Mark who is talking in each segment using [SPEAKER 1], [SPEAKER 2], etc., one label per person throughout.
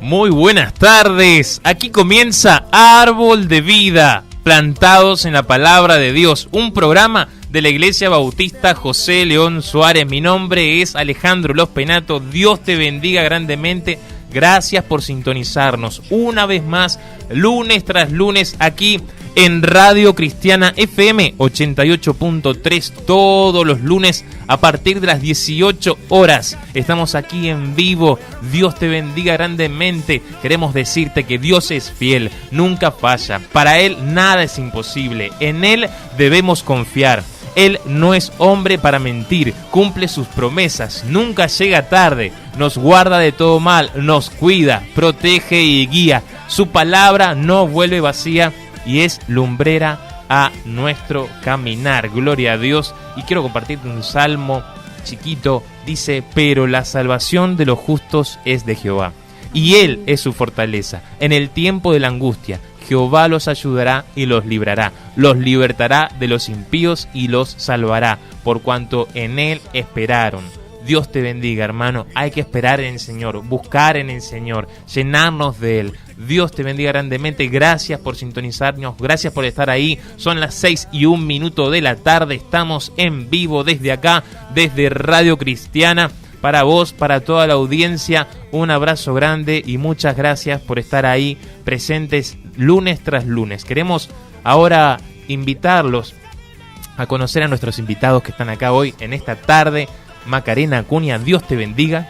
[SPEAKER 1] Muy buenas tardes, aquí comienza Árbol de Vida, plantados en la palabra de Dios, un programa de la Iglesia Bautista José León Suárez. Mi nombre es Alejandro Los Penato, Dios te bendiga grandemente, gracias por sintonizarnos una vez más, lunes tras lunes, aquí en Radio Cristiana FM 88.3, todos los lunes a partir de las 18 horas. Estamos aquí en vivo. Dios te bendiga grandemente. Queremos decirte que Dios es fiel, nunca falla. Para Él nada es imposible. En Él debemos confiar. Él no es hombre para mentir, cumple sus promesas, nunca llega tarde, nos guarda de todo mal, nos cuida, protege y guía. Su palabra no vuelve vacía y es lumbrera a nuestro caminar. Gloria a Dios. Y quiero compartirte un salmo chiquito. Dice: pero la salvación de los justos es de Jehová, y Él es su fortaleza. En el tiempo de la angustia, Jehová los ayudará y los librará. Los libertará de los impíos y los salvará, por cuanto en Él esperaron. Dios te bendiga, hermano. Hay que esperar en el Señor, buscar en el Señor, llenarnos de Él. Dios te bendiga grandemente. Gracias por sintonizarnos, gracias por estar ahí. Son las 6:01 de la tarde. Estamos en vivo desde acá, desde Radio Cristiana. Para vos, para toda la audiencia, un abrazo grande y muchas gracias por estar ahí presentes lunes tras lunes. Queremos ahora invitarlos a conocer a nuestros invitados que están acá hoy en esta tarde. Macarena Acuña, Dios te bendiga.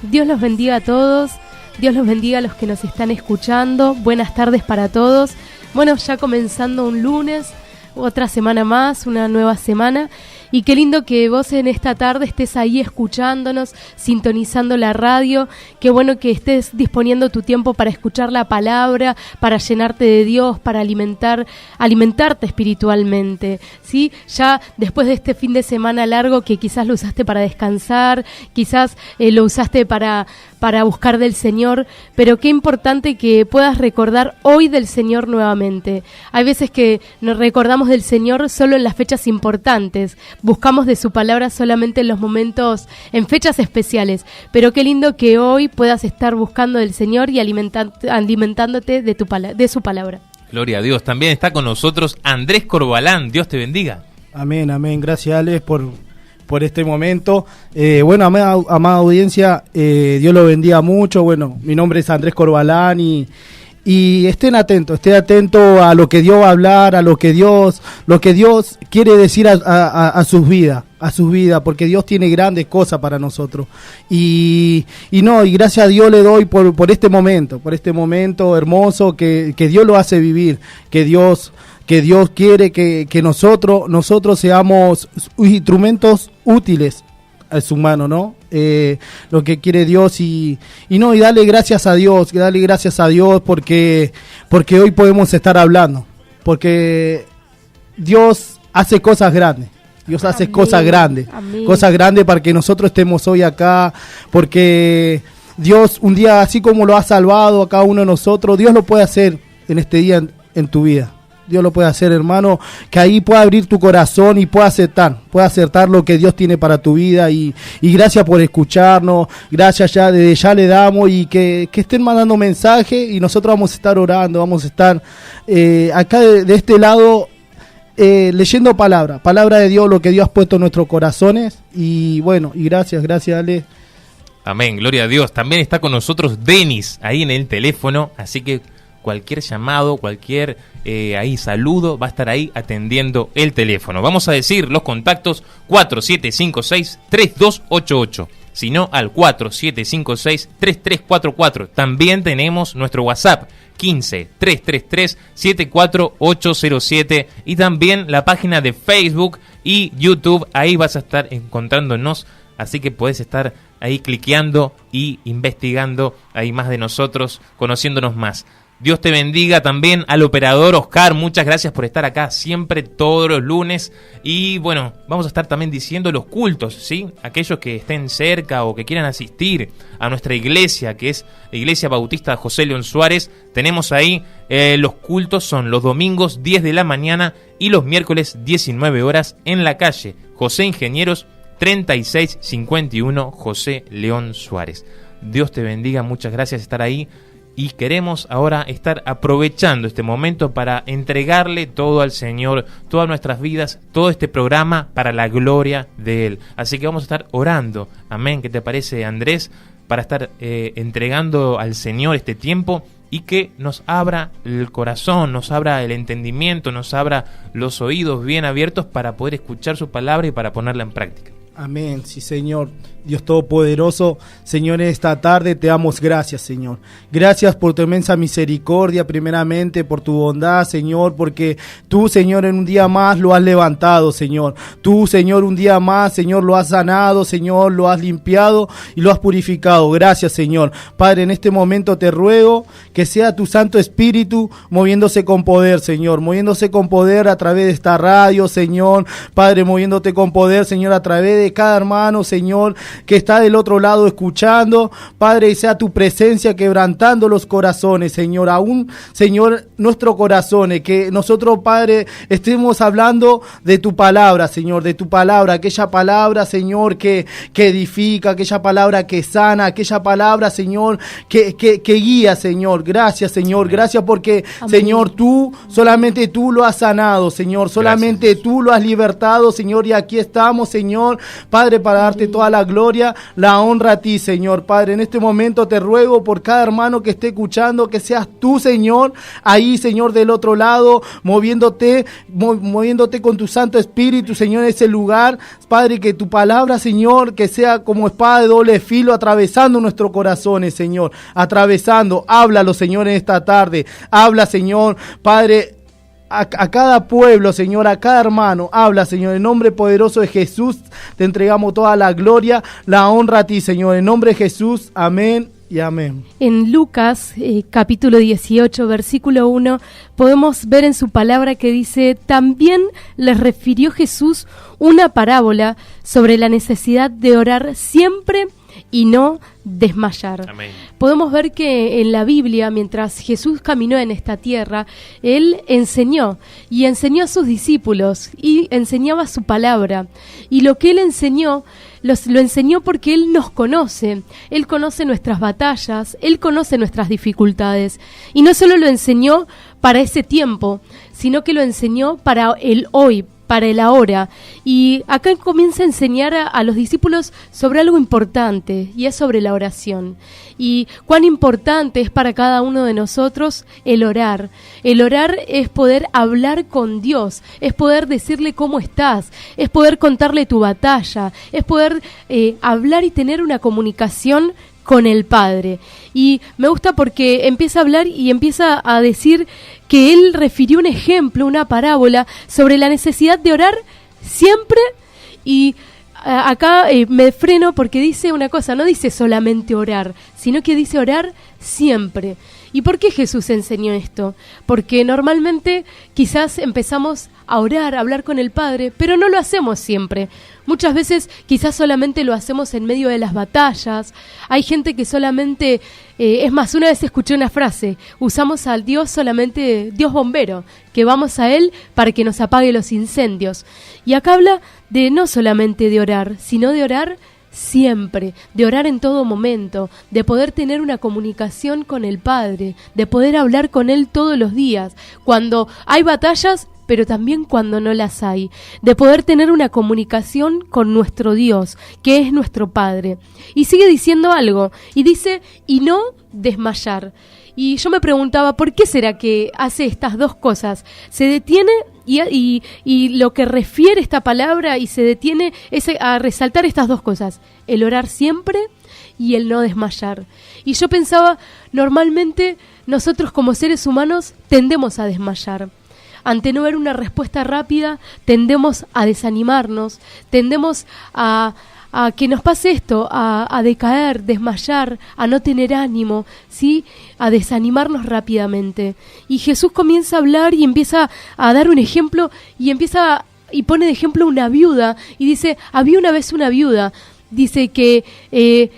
[SPEAKER 2] Dios los bendiga a todos, Dios los bendiga a los que nos están escuchando. Buenas tardes para todos. Bueno, ya comenzando un lunes, otra semana más, una nueva semana. Y qué lindo que vos en esta tarde estés ahí escuchándonos, sintonizando la radio. Qué bueno que estés disponiendo tu tiempo para escuchar la palabra, para llenarte de Dios, para alimentarte espiritualmente, ¿sí? Ya después de este fin de semana largo que quizás lo usaste para descansar, quizás lo usaste para buscar del Señor, pero qué importante que puedas recordar hoy del Señor nuevamente. Hay veces que nos recordamos del Señor solo en las fechas importantes, buscamos de su palabra solamente en los momentos, en fechas especiales, pero qué lindo que hoy puedas estar buscando del Señor y alimentándote de su palabra.
[SPEAKER 1] Gloria a Dios. También está con nosotros Andrés Corbalán. Dios te bendiga.
[SPEAKER 3] Amén, amén. Gracias, Alex, por este momento. Bueno, amada audiencia, Dios lo bendiga mucho. Bueno, mi nombre es Andrés Corbalán y estén atentos a lo que Dios va a hablar, a lo que Dios quiere decir a sus vidas, porque Dios tiene grandes cosas para nosotros. Y gracias a Dios le doy por este momento hermoso que Dios lo hace vivir, que Dios quiere que nosotros seamos instrumentos útiles a su mano, ¿no? Lo que quiere Dios y darle gracias a Dios, porque hoy podemos estar hablando, porque Dios hace cosas grandes. Dios hace
[SPEAKER 2] Amén.
[SPEAKER 3] Cosas grandes para que nosotros estemos hoy acá, porque Dios un día, así como lo ha salvado a cada uno de nosotros, Dios lo puede hacer en este día en tu vida. Dios lo puede hacer, hermano, que ahí pueda abrir tu corazón y pueda acertar lo que Dios tiene para tu vida. Y gracias por escucharnos, gracias desde ya le damos, y que estén mandando mensajes y nosotros vamos a estar orando, vamos a estar acá de este lado leyendo palabra de Dios, lo que Dios ha puesto en nuestros corazones. Y bueno, y gracias Ale.
[SPEAKER 1] Amén, gloria a Dios. También está con nosotros Denis ahí en el teléfono, así que cualquier llamado, cualquier saludo, va a estar ahí atendiendo el teléfono. Vamos a decir los contactos: 4756-3288, sino al 4756-3344. También tenemos nuestro WhatsApp, 15-333-74807, y también la página de Facebook y YouTube. Ahí vas a estar encontrándonos, así que puedes estar ahí cliqueando y investigando ahí más de nosotros, conociéndonos más. Dios te bendiga también al operador Oscar, muchas gracias por estar acá siempre todos los lunes. Y bueno, vamos a estar también diciendo los cultos, ¿sí? Aquellos que estén cerca o que quieran asistir a nuestra iglesia, que es la Iglesia Bautista José León Suárez, tenemos ahí los cultos, son los domingos 10 de la mañana y los miércoles 19 horas en la calle José Ingenieros 3651 José León Suárez. Dios te bendiga, muchas gracias por estar ahí. y queremos ahora estar aprovechando este momento para entregarle todo al Señor, todas nuestras vidas, todo este programa para la gloria de Él. Así que vamos a estar orando, amén. ¿Qué te parece, Andrés? Para estar entregando al Señor este tiempo y que nos abra el corazón, nos abra el entendimiento, nos abra los oídos bien abiertos para poder escuchar su palabra y para ponerla en práctica.
[SPEAKER 3] Amén, sí, Señor. Dios Todopoderoso, Señor, en esta tarde te damos gracias, Señor. Gracias por tu inmensa misericordia, primeramente por tu bondad, Señor, porque tú, Señor, en un día más lo has levantado, Señor. Tú, Señor, un día más, Señor, lo has sanado, Señor, lo has limpiado y lo has purificado. Gracias, Señor. Padre, en este momento te ruego que sea tu Santo Espíritu moviéndose con poder, Señor, moviéndose con poder a través de esta radio, Señor. Padre, moviéndote con poder, Señor, a través de cada hermano, Señor, que está del otro lado escuchando. Padre, y sea tu presencia quebrantando los corazones, Señor, aún, Señor, nuestros corazones, que nosotros, Padre, estemos hablando de tu palabra, Señor, de tu palabra, aquella palabra, Señor, que edifica, aquella palabra que sana, aquella palabra, Señor, que guía, Señor. Gracias, Señor, gracias porque, amén, Señor, tú, solamente tú lo has sanado, Señor, solamente gracias, tú lo has libertado, Señor, y aquí estamos, Señor, Padre, para darte toda la gloria, la honra a ti, Señor. Padre, en este momento te ruego por cada hermano que esté escuchando, que seas tú, Señor, ahí, Señor, del otro lado, moviéndote con tu Santo Espíritu, Señor, en ese lugar. Padre, que tu palabra, Señor, que sea como espada de doble filo, atravesando nuestros corazones, Señor, atravesando. Háblalo, Señor, en esta tarde. Habla, Señor, Padre, a cada pueblo, Señor, a cada hermano. Habla, Señor, en nombre poderoso de Jesús te entregamos toda la gloria, la honra a ti, Señor, en nombre de Jesús, amén y amén.
[SPEAKER 2] En Lucas, capítulo 18, versículo 1, podemos ver en su palabra que dice: también les refirió Jesús una parábola sobre la necesidad de orar siempre y no desmayar. Amén. Podemos ver que en la Biblia, mientras Jesús caminó en esta tierra, Él enseñó a sus discípulos y enseñaba su palabra. Y lo que Él enseñó, lo enseñó porque Él nos conoce. Él conoce nuestras batallas, Él conoce nuestras dificultades. Y no solo lo enseñó para ese tiempo, sino que lo enseñó para el hoy, para el ahora. Y acá comienza a enseñar a los discípulos sobre algo importante, y es sobre la oración. Y cuán importante es para cada uno de nosotros el orar. El orar es poder hablar con Dios, es poder decirle cómo estás, es poder contarle tu batalla, es poder hablar y tener una comunicación con el Padre. Y me gusta porque empieza a hablar y empieza a decir que él refirió un ejemplo, una parábola sobre la necesidad de orar siempre. Y acá me freno porque dice una cosa, no dice solamente orar, sino que dice orar siempre. ¿Y por qué Jesús enseñó esto? Porque normalmente quizás empezamos a orar, a hablar con el Padre, pero no lo hacemos siempre. Muchas veces quizás solamente lo hacemos en medio de las batallas. Hay gente que solamente, es más, una vez escuché una frase: usamos al Dios solamente, Dios bombero, que vamos a Él para que nos apague los incendios. Y acá habla de no solamente de orar, sino de orar siempre, de orar en todo momento, de poder tener una comunicación con el Padre, de poder hablar con Él todos los días, cuando hay batallas, pero también cuando no las hay, de poder tener una comunicación con nuestro Dios, que es nuestro Padre. Y sigue diciendo algo, y dice, y no desmayar. Y yo me preguntaba, ¿por qué será que hace estas dos cosas? Se detiene y lo que refiere esta palabra y se detiene es a resaltar estas dos cosas: el orar siempre y el no desmayar. Y yo pensaba, normalmente nosotros como seres humanos tendemos a desmayar. Ante no ver una respuesta rápida, tendemos a desanimarnos, tendemos a que nos pase esto, a decaer, desmayar, a no tener ánimo, ¿sí? A desanimarnos rápidamente. Y Jesús comienza a hablar y empieza a dar un ejemplo y pone de ejemplo una viuda y dice: había una vez una viuda. Dice que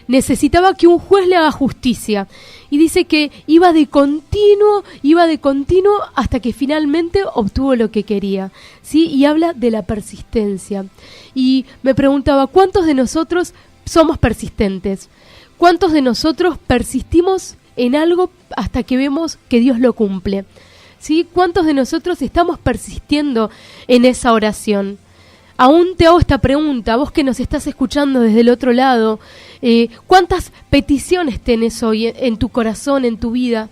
[SPEAKER 2] necesitaba que un juez le haga justicia. Y dice que iba de continuo hasta que finalmente obtuvo lo que quería, ¿sí? Y habla de la persistencia. Y me preguntaba, ¿cuántos de nosotros somos persistentes? ¿Cuántos de nosotros persistimos en algo hasta que vemos que Dios lo cumple. ¿Sí? ¿Cuántos de nosotros estamos persistiendo en esa oración? Aún te hago esta pregunta, vos que nos estás escuchando desde el otro lado, ¿cuántas peticiones tenés hoy en tu corazón, en tu vida?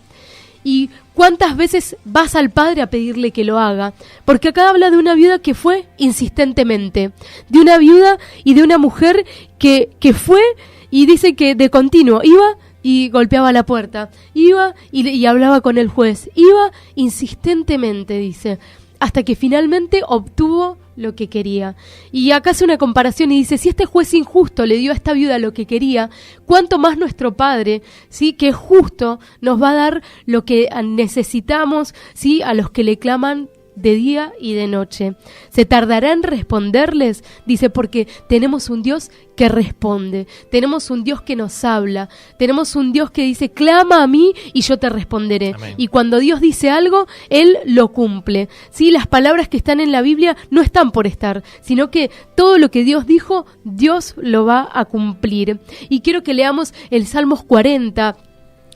[SPEAKER 2] ¿Y cuántas veces vas al Padre a pedirle que lo haga? Porque acá habla de una viuda que fue insistentemente, de una viuda y de una mujer que fue y dice que de continuo iba y golpeaba la puerta, iba y hablaba con el juez, iba insistentemente, dice, hasta que finalmente obtuvo lo que quería. Y acá hace una comparación y dice, si este juez injusto le dio a esta viuda lo que quería, ¿cuánto más nuestro Padre, sí, que es justo, nos va a dar lo que necesitamos, sí, a los que le claman de día y de noche? ¿Se tardará en responderles? Dice, porque tenemos un Dios que responde, tenemos un Dios que nos habla, tenemos un Dios que dice, clama a mí y yo te responderé. Amén. Y cuando Dios dice algo, Él lo cumple. ¿Sí? Las palabras que están en la Biblia no están por estar, sino que todo lo que Dios dijo, Dios lo va a cumplir. Y quiero que leamos el Salmos 40,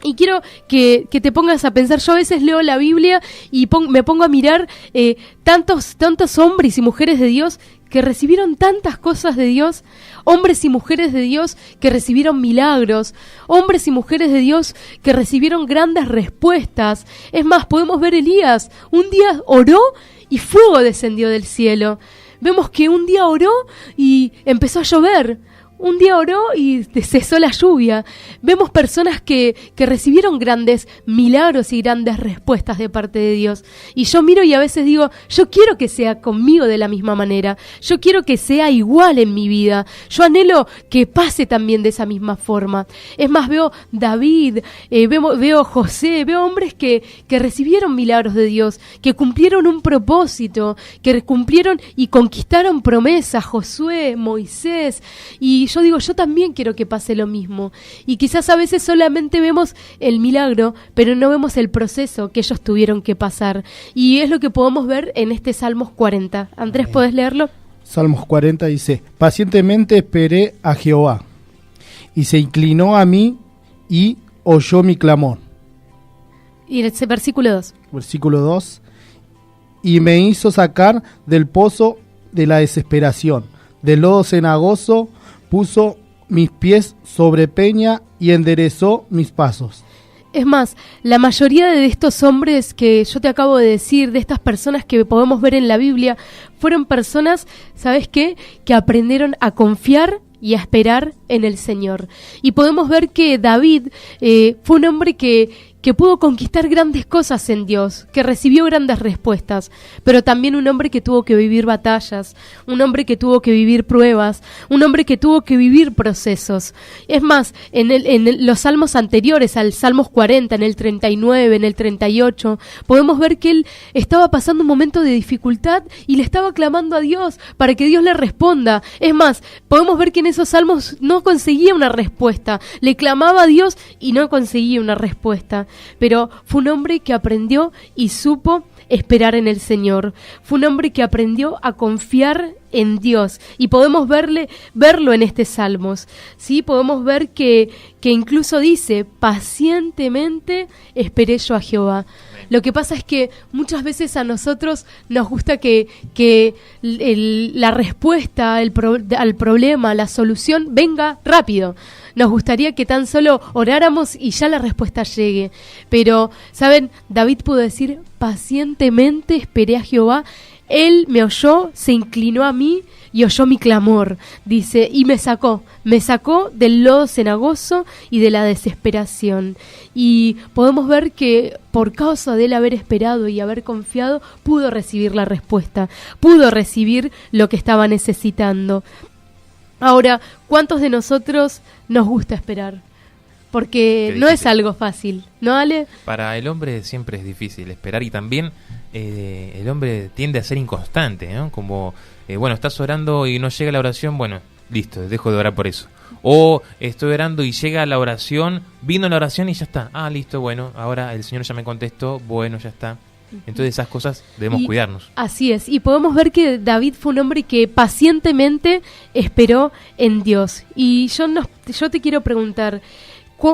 [SPEAKER 2] y quiero que te pongas a pensar. Yo a veces leo la Biblia y me pongo a mirar tantos hombres y mujeres de Dios que recibieron tantas cosas de Dios, hombres y mujeres de Dios que recibieron milagros, hombres y mujeres de Dios que recibieron grandes respuestas. Es más, podemos ver Elías, un día oró y fuego descendió del cielo. Vemos que un día oró y empezó a llover. Un día oró y cesó la lluvia. Vemos personas que recibieron grandes milagros y grandes respuestas de parte de Dios. Y yo miro y a veces digo, yo quiero que sea conmigo de la misma manera. Yo quiero que sea igual en mi vida. Yo anhelo que pase también de esa misma forma. Es más, veo David, veo José, veo hombres que recibieron milagros de Dios, que cumplieron un propósito, que cumplieron y conquistaron promesas. Josué, Moisés, y yo digo, yo también quiero que pase lo mismo. Y quizás a veces solamente vemos el milagro, pero no vemos el proceso que ellos tuvieron que pasar. Y es lo que podemos ver en este Salmos 40. Andrés, ¿podés leerlo?
[SPEAKER 3] Salmos 40 dice, pacientemente esperé a Jehová, y se inclinó a mí y oyó mi clamor.
[SPEAKER 2] Y ese versículo 2.
[SPEAKER 3] Versículo 2, y me hizo sacar del pozo de la desesperación, del lodo cenagoso, puso mis pies sobre peña y enderezó mis pasos.
[SPEAKER 2] Es más, la mayoría de estos hombres que yo te acabo de decir, de estas personas que podemos ver en la Biblia, fueron personas, ¿sabes qué?, que aprendieron a confiar y a esperar en el Señor. Y podemos ver que David fue un hombre que pudo conquistar grandes cosas en Dios, que recibió grandes respuestas, pero también un hombre que tuvo que vivir batallas, un hombre que tuvo que vivir pruebas, un hombre que tuvo que vivir procesos. Es más, en los salmos anteriores, al Salmos 40, en el 39, en el 38, podemos ver que él estaba pasando un momento de dificultad y le estaba clamando a Dios para que Dios le responda. Es más, podemos ver que en esos salmos no conseguía una respuesta, le clamaba a Dios y no conseguía una respuesta. Pero fue un hombre que aprendió y supo esperar en el Señor. Fue un hombre que aprendió a confiar en Dios. Y podemos verlo en este Salmos. ¿Sí? Podemos ver que incluso dice, pacientemente esperé yo a Jehová. Lo que pasa es que muchas veces a nosotros nos gusta que la respuesta al problema, la solución, venga rápido. Nos gustaría que tan solo oráramos y ya la respuesta llegue. Pero, ¿saben? David pudo decir, pacientemente esperé a Jehová. Él me oyó, se inclinó a mí y oyó mi clamor, dice, y me sacó del lodo cenagoso y de la desesperación. Y podemos ver que por causa de él haber esperado y haber confiado, pudo recibir la respuesta, pudo recibir lo que estaba necesitando. Ahora, ¿cuántos de nosotros nos gusta esperar? Porque no es algo fácil, ¿no, Ale?
[SPEAKER 1] Para el hombre siempre es difícil esperar y también el hombre tiende a ser inconstante, ¿no? Como, bueno, estás orando y no llega la oración, bueno, listo, dejo de orar por eso. O estoy orando y llega la oración, vino la oración y ya está. Ah, listo, bueno, ahora el Señor ya me contestó, bueno, ya está. Entonces esas cosas debemos cuidarnos.
[SPEAKER 2] Así es, y podemos ver que David fue un hombre que pacientemente esperó en Dios. Y yo te quiero preguntar,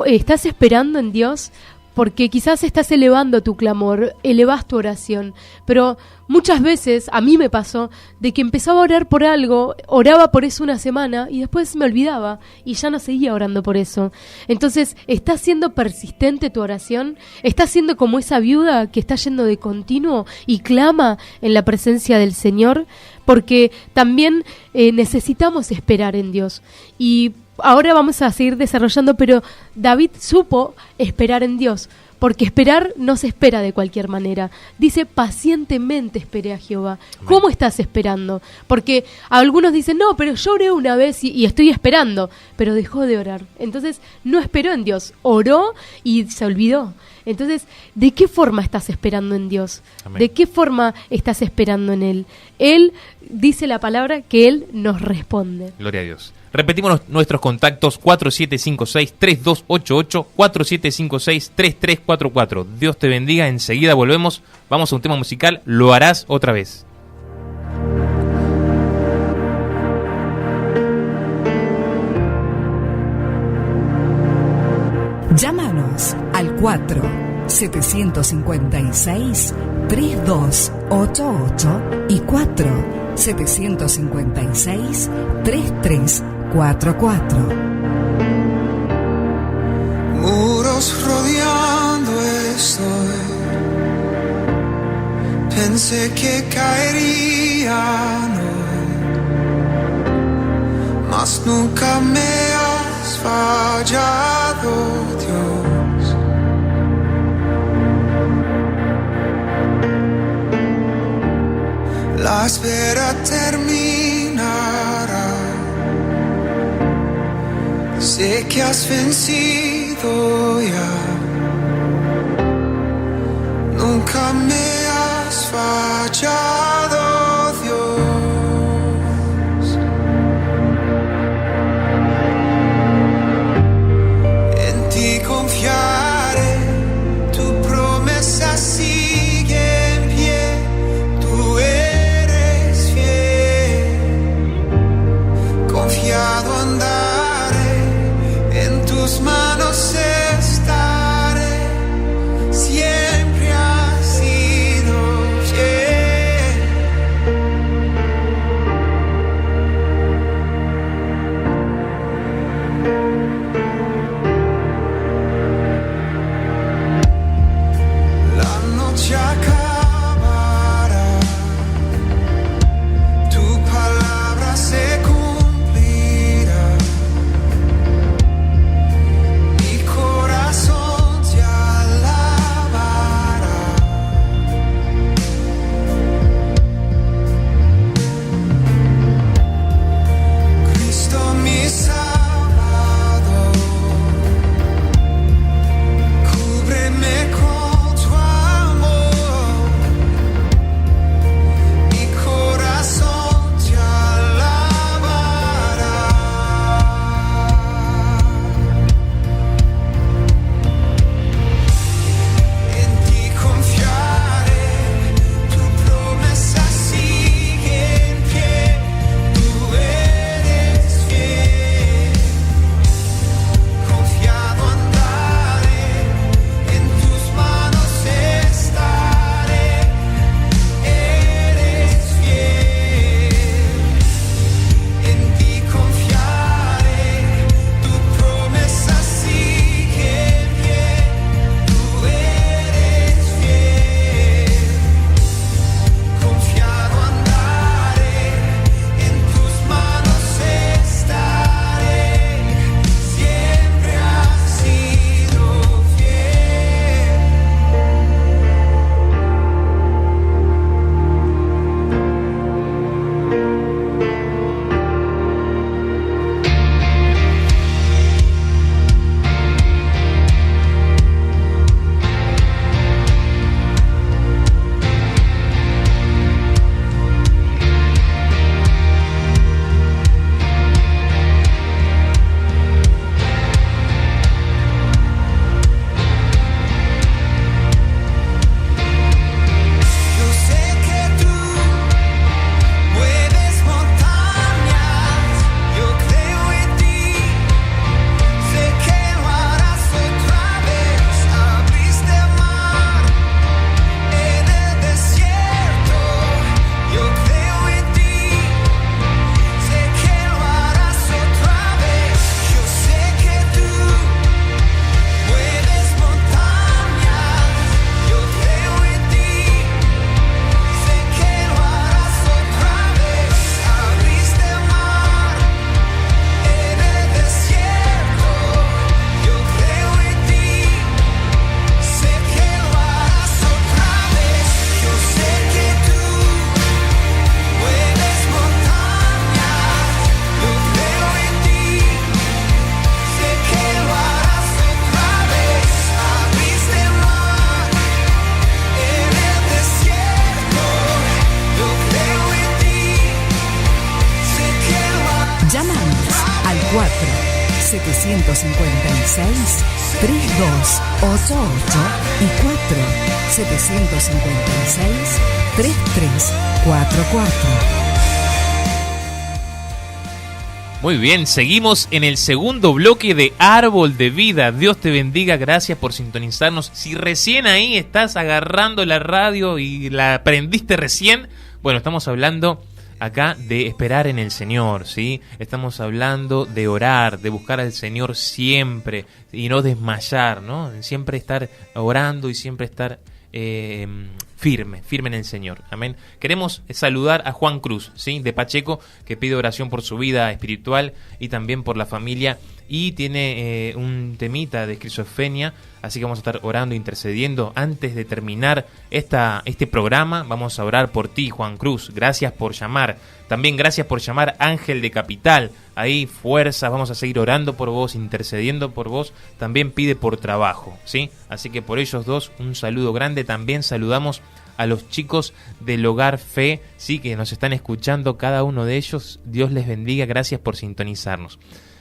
[SPEAKER 2] ¿Estás esperando en Dios? Porque quizás estás elevando tu clamor, elevas tu oración, pero muchas veces, a mí me pasó, de que empezaba a orar por algo, oraba por eso una semana y después me olvidaba y ya no seguía orando por eso. Entonces, ¿estás siendo persistente tu oración? ¿Estás siendo como esa viuda que está yendo de continuo y clama en la presencia del Señor? Porque también necesitamos esperar en Dios. Y ahora vamos a seguir desarrollando, pero David supo esperar en Dios, porque esperar no se espera de cualquier manera. Dice, pacientemente esperé a Jehová. Amén. ¿Cómo estás esperando? Porque algunos dicen, no, pero yo oré una vez y estoy esperando, pero dejó de orar. Entonces no esperó en Dios, oró y se olvidó. Entonces, ¿de qué forma estás esperando en Dios? Amén. ¿De qué forma estás esperando en Él? Él dice la palabra que Él nos responde.
[SPEAKER 1] Gloria a Dios. Repetimos nuestros contactos: 4756-3288, 4756-3344. Dios te bendiga, enseguida volvemos. Vamos a un tema musical, Lo harás otra vez.
[SPEAKER 4] Llámanos al 4-756-3288 y 4-756-3344.
[SPEAKER 5] Muros rodeando estoy. Pensé que caerían hoy, mas nunca me has fallado, Dios. La espera terminará. Sé que has vencido ya. Nunca me has fallado, Dios. En ti confiaré, tu promesa sigue en pie. Tú eres fiel, confiado andaré, en tus manos estaré. Siempre has sido fiel.
[SPEAKER 4] 4-756-3288 y 4-756-3344.
[SPEAKER 1] Muy bien, seguimos en el segundo bloque de Árbol de Vida. Dios te bendiga, gracias por sintonizarnos. Si recién ahí estás agarrando la radio y la prendiste recién, bueno, estamos hablando acá de esperar en el Señor, ¿sí? Estamos hablando de orar, de buscar al Señor siempre y no desmayar, ¿no? Siempre estar orando y siempre estar firme en el Señor. Amén. Queremos saludar a Juan Cruz, ¿sí? De Pacheco, que pide oración por su vida espiritual y también por la familia, y tiene un temita de esquizofrenia, así que vamos a estar orando, intercediendo. Antes de terminar este programa, vamos a orar por ti, Juan Cruz. Gracias por llamar. También gracias por llamar, Ángel de Capital. Ahí, fuerzas, vamos a seguir orando por vos, intercediendo por vos. También pide por trabajo, ¿sí? Así que por ellos dos, un saludo grande. También saludamos a los chicos del Hogar Fe, sí, que nos están escuchando, cada uno de ellos. Dios les bendiga, gracias por sintonizarnos.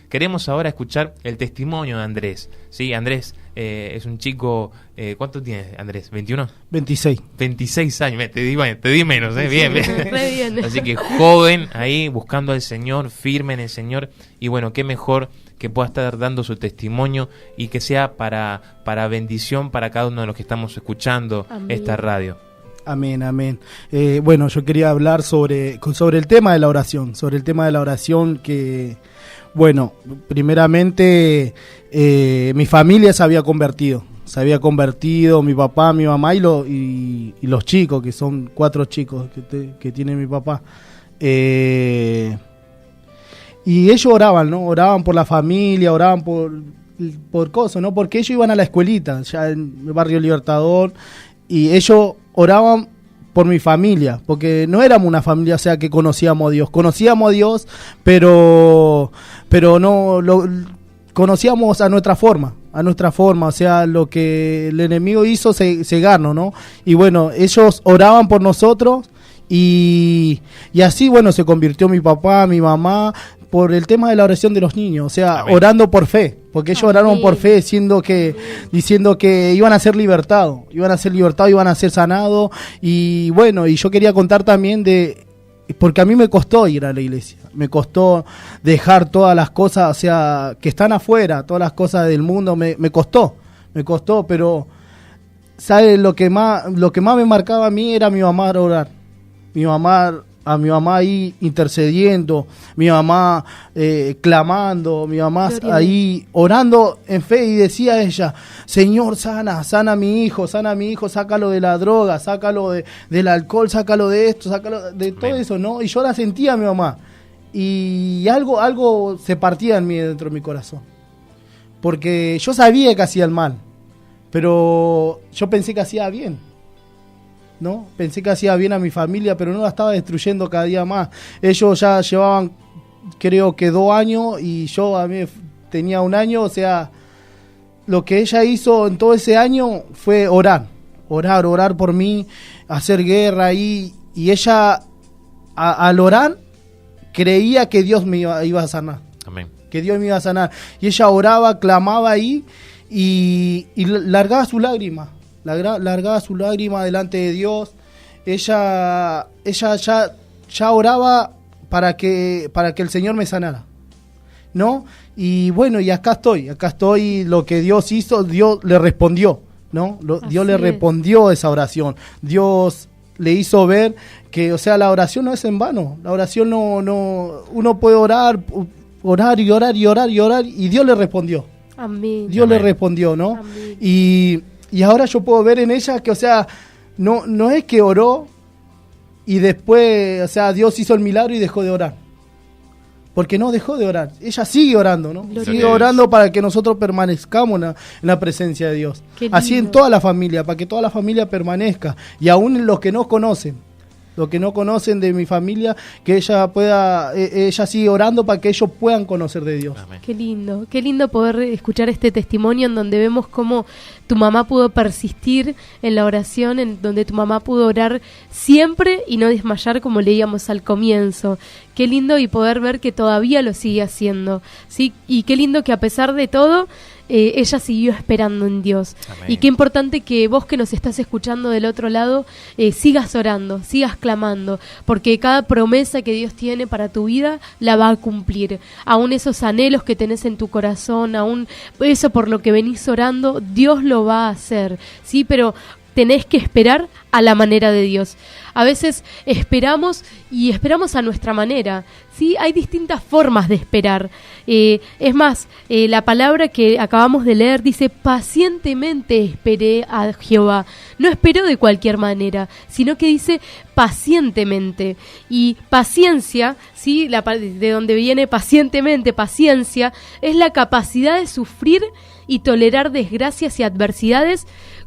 [SPEAKER 1] Queremos ahora escuchar el testimonio de Andrés. Sí, Andrés es un chico... ¿Cuánto tienes, Andrés? ¿21?
[SPEAKER 3] 26.
[SPEAKER 1] 26 años. Te di menos, bien, bien.
[SPEAKER 2] Re bien.
[SPEAKER 1] Así que joven, ahí buscando al Señor, firme en el Señor. Y bueno, qué mejor que pueda estar dando su testimonio y que sea para bendición para cada uno de los que estamos escuchando. Amén. Esta radio.
[SPEAKER 3] Amén, amén. Bueno, yo quería hablar sobre el tema de la oración. Sobre el tema de la oración que... Bueno, primeramente mi familia se había convertido, mi papá, mi mamá y los chicos, que son 4 chicos que tiene mi papá. Y ellos oraban, ¿no? Oraban por la familia, oraban por cosas, ¿no? Porque ellos iban a la escuelita, ya en el barrio Libertador, y ellos oraban por mi familia, porque no éramos una familia, o sea, que conocíamos a Dios, pero no lo conocíamos a nuestra forma, o sea, lo que el enemigo hizo cegarnos, ¿no? Y bueno, ellos oraban por nosotros y así, bueno, se convirtió mi papá, mi mamá, por el tema de la oración de los niños, o sea, amén, orando por fe, porque ellos oraron por fe, diciendo que iban a ser libertados, iban a ser sanados. Y bueno, y yo quería contar también porque a mí me costó ir a la iglesia, me costó dejar todas las cosas, o sea, que están afuera, todas las cosas del mundo, me costó, pero ¿sabes? Lo que más me marcaba a mí era mi mamá orar, a mi mamá ahí intercediendo, mi mamá clamando, mi mamá ahí orando en fe, y decía ella: Señor, sana a mi hijo, sácalo de la droga, sácalo del alcohol, sácalo de esto, sácalo de todo eso, ¿no? Y yo la sentía a mi mamá, y algo se partía en mí, dentro de mi corazón, porque yo sabía que hacía el mal, pero yo pensé que hacía bien, ¿no? Pensé que hacía bien a mi familia, pero no la estaba destruyendo cada día más. Ellos ya llevaban, creo que 2 años, y yo a mí tenía 1 año, o sea, lo que ella hizo en todo ese año fue orar por mí, hacer guerra ahí, y ella al orar creía que Dios me iba a sanar.
[SPEAKER 1] Amén.
[SPEAKER 3] Que Dios me iba a sanar. Y ella oraba, clamaba ahí, y largaba su lágrima. Largaba su lágrima delante de Dios. Ella ya oraba para que el Señor me sanara, ¿no? Y bueno, y acá estoy, lo que Dios hizo, Dios le respondió, ¿no? Dios le respondió esa oración. Dios le hizo ver que, o sea, la oración no es en vano. La oración no uno puede orar y orar, y Dios le respondió.
[SPEAKER 2] Amén.
[SPEAKER 3] Dios le respondió, ¿no?
[SPEAKER 2] Amén.
[SPEAKER 3] Y ahora yo puedo ver en ella que, o sea, no es que oró y después, o sea, Dios hizo el milagro y dejó de orar. Porque no dejó de orar. Ella sigue orando, ¿no? Sigue orando para que nosotros permanezcamos en la presencia de Dios. Así en toda la familia, para que toda la familia permanezca. Y aún en los que no conocen. lo que no conocen de mi familia, que ella sigue orando para que ellos puedan conocer de Dios.
[SPEAKER 1] Amén.
[SPEAKER 2] Qué lindo poder escuchar este testimonio en donde vemos cómo tu mamá pudo persistir en la oración, en donde tu mamá pudo orar siempre y no desmayar como leíamos al comienzo. Qué lindo y poder ver que todavía lo sigue haciendo, ¿sí? Y qué lindo que a pesar de todo, ella siguió esperando en Dios.
[SPEAKER 1] Amén.
[SPEAKER 2] Y qué importante que vos que nos estás escuchando del otro lado, sigas orando, sigas clamando, porque cada promesa que Dios tiene para tu vida la va a cumplir. Aún esos anhelos que tenés en tu corazón, aún eso por lo que venís orando, Dios lo va a hacer, ¿sí? Pero tenés que esperar a la manera de Dios. A veces esperamos y esperamos a nuestra manera, ¿sí? Hay distintas formas de esperar. Es más, la palabra que acabamos de leer dice, pacientemente esperé a Jehová. No esperó de cualquier manera, sino que dice pacientemente. Y paciencia, ¿sí? De donde viene pacientemente, paciencia, es la capacidad de sufrir y tolerar desgracias y adversidades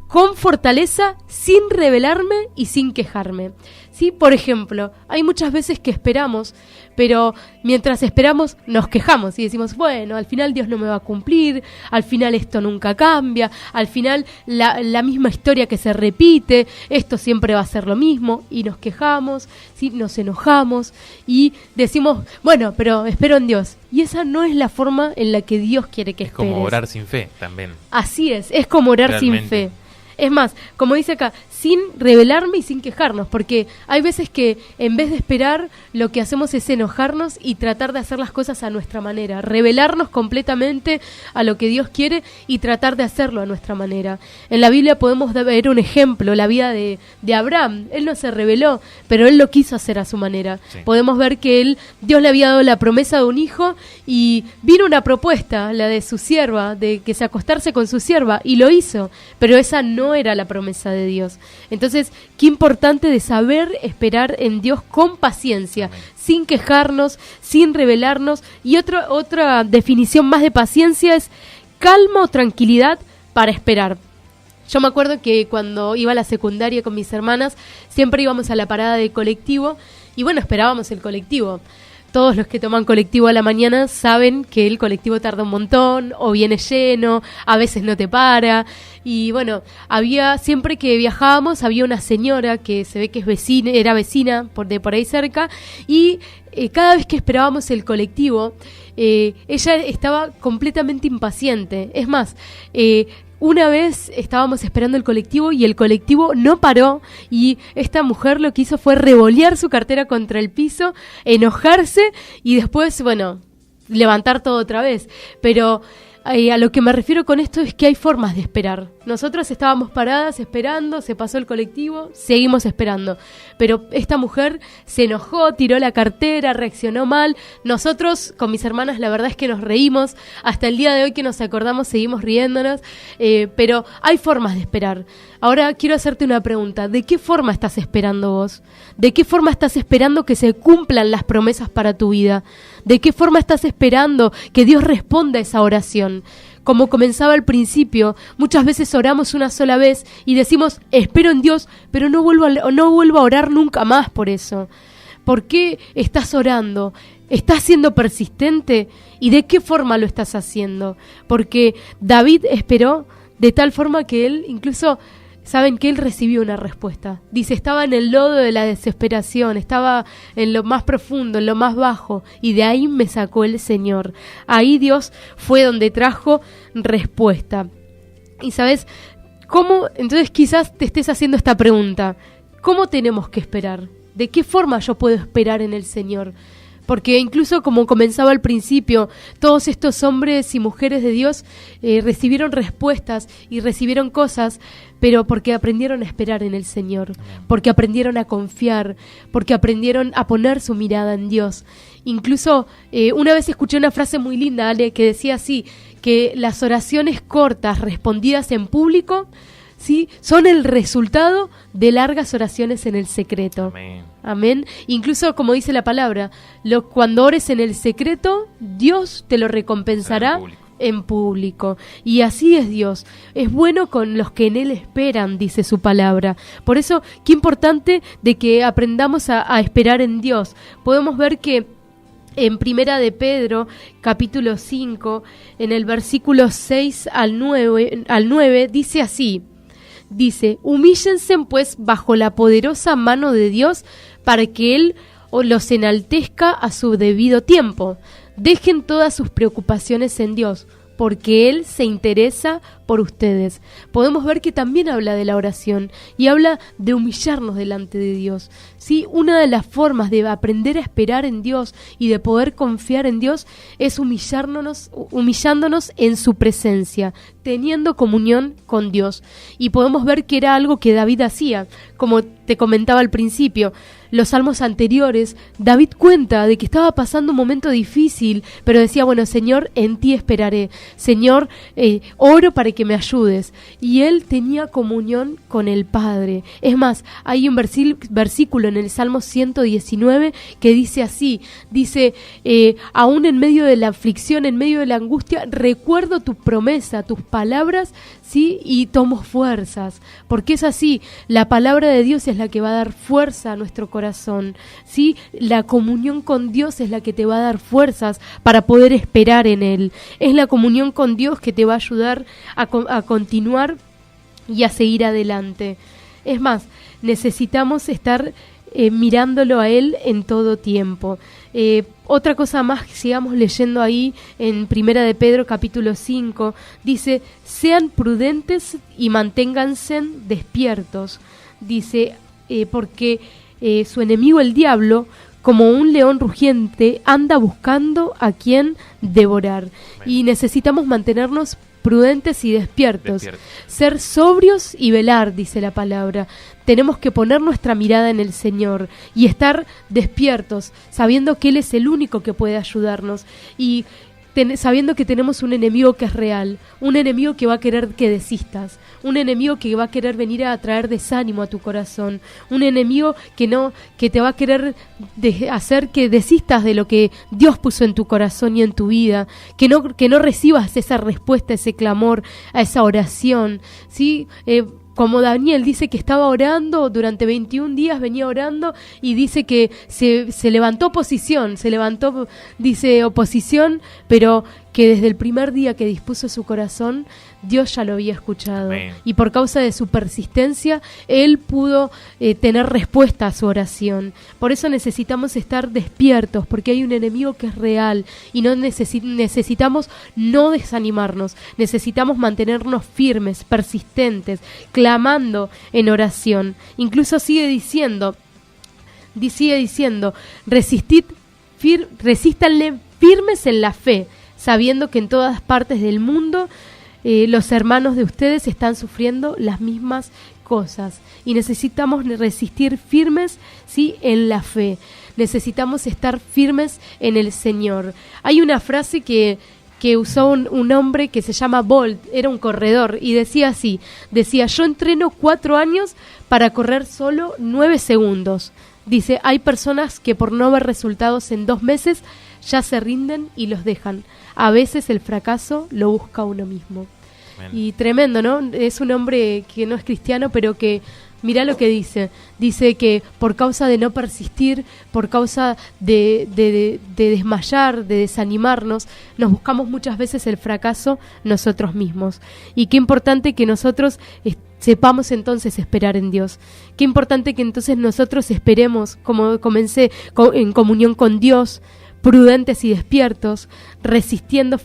[SPEAKER 2] con fortaleza, sin rebelarme y sin quejarme. ¿Sí? Por ejemplo, hay muchas veces que esperamos, pero mientras esperamos nos quejamos y decimos, bueno, al final Dios no me va a cumplir, al final esto nunca cambia, al final la misma historia que se repite, esto siempre va a ser lo mismo, y nos quejamos, ¿sí? Nos enojamos y decimos, bueno, pero espero en Dios. Y esa no es la forma en la que Dios quiere que esperes.
[SPEAKER 1] Es como orar sin fe también.
[SPEAKER 2] Así es como orar
[SPEAKER 1] Realmente.
[SPEAKER 2] sin fe. Es más, como dice acá, sin rebelarme y sin quejarnos, porque hay veces que en vez de esperar, lo que hacemos es enojarnos y tratar de hacer las cosas a nuestra manera, rebelarnos completamente a lo que Dios quiere y tratar de hacerlo a nuestra manera. En la Biblia podemos ver un ejemplo, la vida de Abraham. Él no se rebeló, pero él lo quiso hacer a su manera.
[SPEAKER 1] Sí.
[SPEAKER 2] Podemos ver que Dios le había dado la promesa de un hijo y vino una propuesta, la de su sierva, de que se acostarse con su sierva, y lo hizo, pero esa no era la promesa de Dios. Entonces, qué importante de saber esperar en Dios con paciencia,
[SPEAKER 1] Amén.
[SPEAKER 2] sin quejarnos, sin rebelarnos. Y otra definición más de paciencia es calma o tranquilidad para esperar. Yo me acuerdo que cuando iba a la secundaria con mis hermanas, siempre íbamos a la parada de colectivo y bueno, esperábamos el colectivo. Todos los que toman colectivo a la mañana saben que el colectivo tarda un montón, o viene lleno, a veces no te para. Y bueno, siempre que viajábamos, había una señora que se ve que era vecina por ahí cerca, y cada vez que esperábamos el colectivo, ella estaba completamente impaciente. Es más, una vez estábamos esperando el colectivo y el colectivo no paró, y esta mujer lo que hizo fue revolear su cartera contra el piso, enojarse y después, bueno, levantar todo otra vez. Pero a lo que me refiero con esto es que hay formas de esperar. Nosotros estábamos paradas esperando, se pasó el colectivo, seguimos esperando. Pero esta mujer se enojó, tiró la cartera, reaccionó mal. Nosotros, con mis hermanas, la verdad es que nos reímos. Hasta el día de hoy que nos acordamos, seguimos riéndonos. Pero hay formas de esperar. Ahora quiero hacerte una pregunta. ¿De qué forma estás esperando vos? ¿De qué forma estás esperando que se cumplan las promesas para tu vida? ¿De qué forma estás esperando que Dios responda a esa oración? Como comenzaba al principio, muchas veces oramos una sola vez y decimos, espero en Dios, pero no vuelvo a orar nunca más por eso. ¿Por qué estás orando? ¿Estás siendo persistente? ¿Y de qué forma lo estás haciendo? Porque David esperó de tal forma que él incluso... Saben que él recibió una respuesta. Dice, estaba en el lodo de la desesperación, estaba en lo más profundo, en lo más bajo, y de ahí me sacó el Señor. Ahí Dios fue donde trajo respuesta. Y sabes, ¿cómo? Entonces quizás te estés haciendo esta pregunta. ¿Cómo tenemos que esperar? ¿De qué forma yo puedo esperar en el Señor? Porque incluso como comenzaba al principio, todos estos hombres y mujeres de Dios recibieron respuestas y recibieron cosas, pero porque aprendieron a esperar en el Señor, porque aprendieron a confiar, porque aprendieron a poner su mirada en Dios. Incluso una vez escuché una frase muy linda, Ale, que decía así, que las oraciones cortas respondidas en público, ¿sí?, son el resultado de largas oraciones en el secreto.
[SPEAKER 1] Amén.
[SPEAKER 2] Amén. Incluso, como dice la palabra, cuando ores en el secreto, Dios te lo recompensará en público. Y así es Dios. Es bueno con los que en Él esperan, dice su palabra. Por eso, qué importante de que aprendamos a esperar en Dios. Podemos ver que en Primera de Pedro, capítulo 5, en el versículo 6 al 9, dice así. Dice, humíllense pues bajo la poderosa mano de Dios para que Él los enaltezca a su debido tiempo. Dejen todas sus preocupaciones en Dios, porque Él se interesa por ustedes. Podemos ver que también habla de la oración y habla de humillarnos delante de Dios. ¿Sí? Una de las formas de aprender a esperar en Dios y de poder confiar en Dios es humillándonos en su presencia, teniendo comunión con Dios. Y podemos ver que era algo que David hacía, como te comentaba al principio. Los salmos anteriores, David cuenta de que estaba pasando un momento difícil, pero decía, bueno, Señor, en ti esperaré. Señor, oro para que me ayudes. Y él tenía comunión con el Padre. Es más, hay un versículo en el Salmo 119 que dice así, dice, aún en medio de la aflicción, en medio de la angustia, recuerdo tu promesa, tus palabras, ¿sí? Y tomo fuerzas, porque es así, la palabra de Dios es la que va a dar fuerza a nuestro corazón, ¿sí? La comunión con Dios es la que te va a dar fuerzas para poder esperar en Él. Es la comunión con Dios que te va a ayudar a continuar y a seguir adelante. Es más, necesitamos estar mirándolo a Él en todo tiempo. Otra cosa más, sigamos leyendo ahí en Primera de Pedro capítulo 5, dice, sean prudentes y manténganse despiertos, dice, porque su enemigo el diablo, como un león rugiente, anda buscando a quien devorar. Y necesitamos mantenernos prudentes y despiertos. Ser sobrios y velar, dice la palabra. Tenemos que poner nuestra mirada en el Señor y estar despiertos, sabiendo que Él es el único que puede ayudarnos y sabiendo que tenemos un enemigo que es real, un enemigo que va a querer que desistas, un enemigo que va a querer venir a traer desánimo a tu corazón, un enemigo que te va a querer hacer que desistas de lo que Dios puso en tu corazón y en tu vida, que no recibas esa respuesta, ese clamor, a esa oración, ¿sí? Como Daniel dice que estaba orando, durante 21 días venía orando y dice que se levantó oposición, dice oposición, pero que desde el primer día que dispuso su corazón, Dios ya lo había escuchado. Amén. Y por causa de su persistencia, él pudo tener respuesta a su oración. Por eso necesitamos estar despiertos, porque hay un enemigo que es real y no necesitamos no desanimarnos, necesitamos mantenernos firmes, persistentes, clamando en oración. Incluso sigue diciendo, resístanle firmes en la fe, sabiendo que en todas partes del mundo los hermanos de ustedes están sufriendo las mismas cosas y necesitamos resistir firmes, ¿sí? En la fe. Necesitamos estar firmes en el Señor. Hay una frase que usó un hombre que se llama Bolt, era un corredor, y decía así, yo entreno 4 años para correr solo 9 segundos. Dice, hay personas que por no ver resultados en 2 meses ya se rinden y los dejan. A veces el fracaso lo busca uno mismo. Bueno. Y tremendo, ¿no? Es un hombre que no es cristiano, pero que, mirá lo que dice. Dice que por causa de no persistir, por causa de desmayar, de desanimarnos, nos buscamos muchas veces el fracaso nosotros mismos. Y qué importante que nosotros sepamos entonces esperar en Dios. Qué importante que entonces nosotros esperemos, como comencé, en comunión con Dios, prudentes y despiertos, resistiendo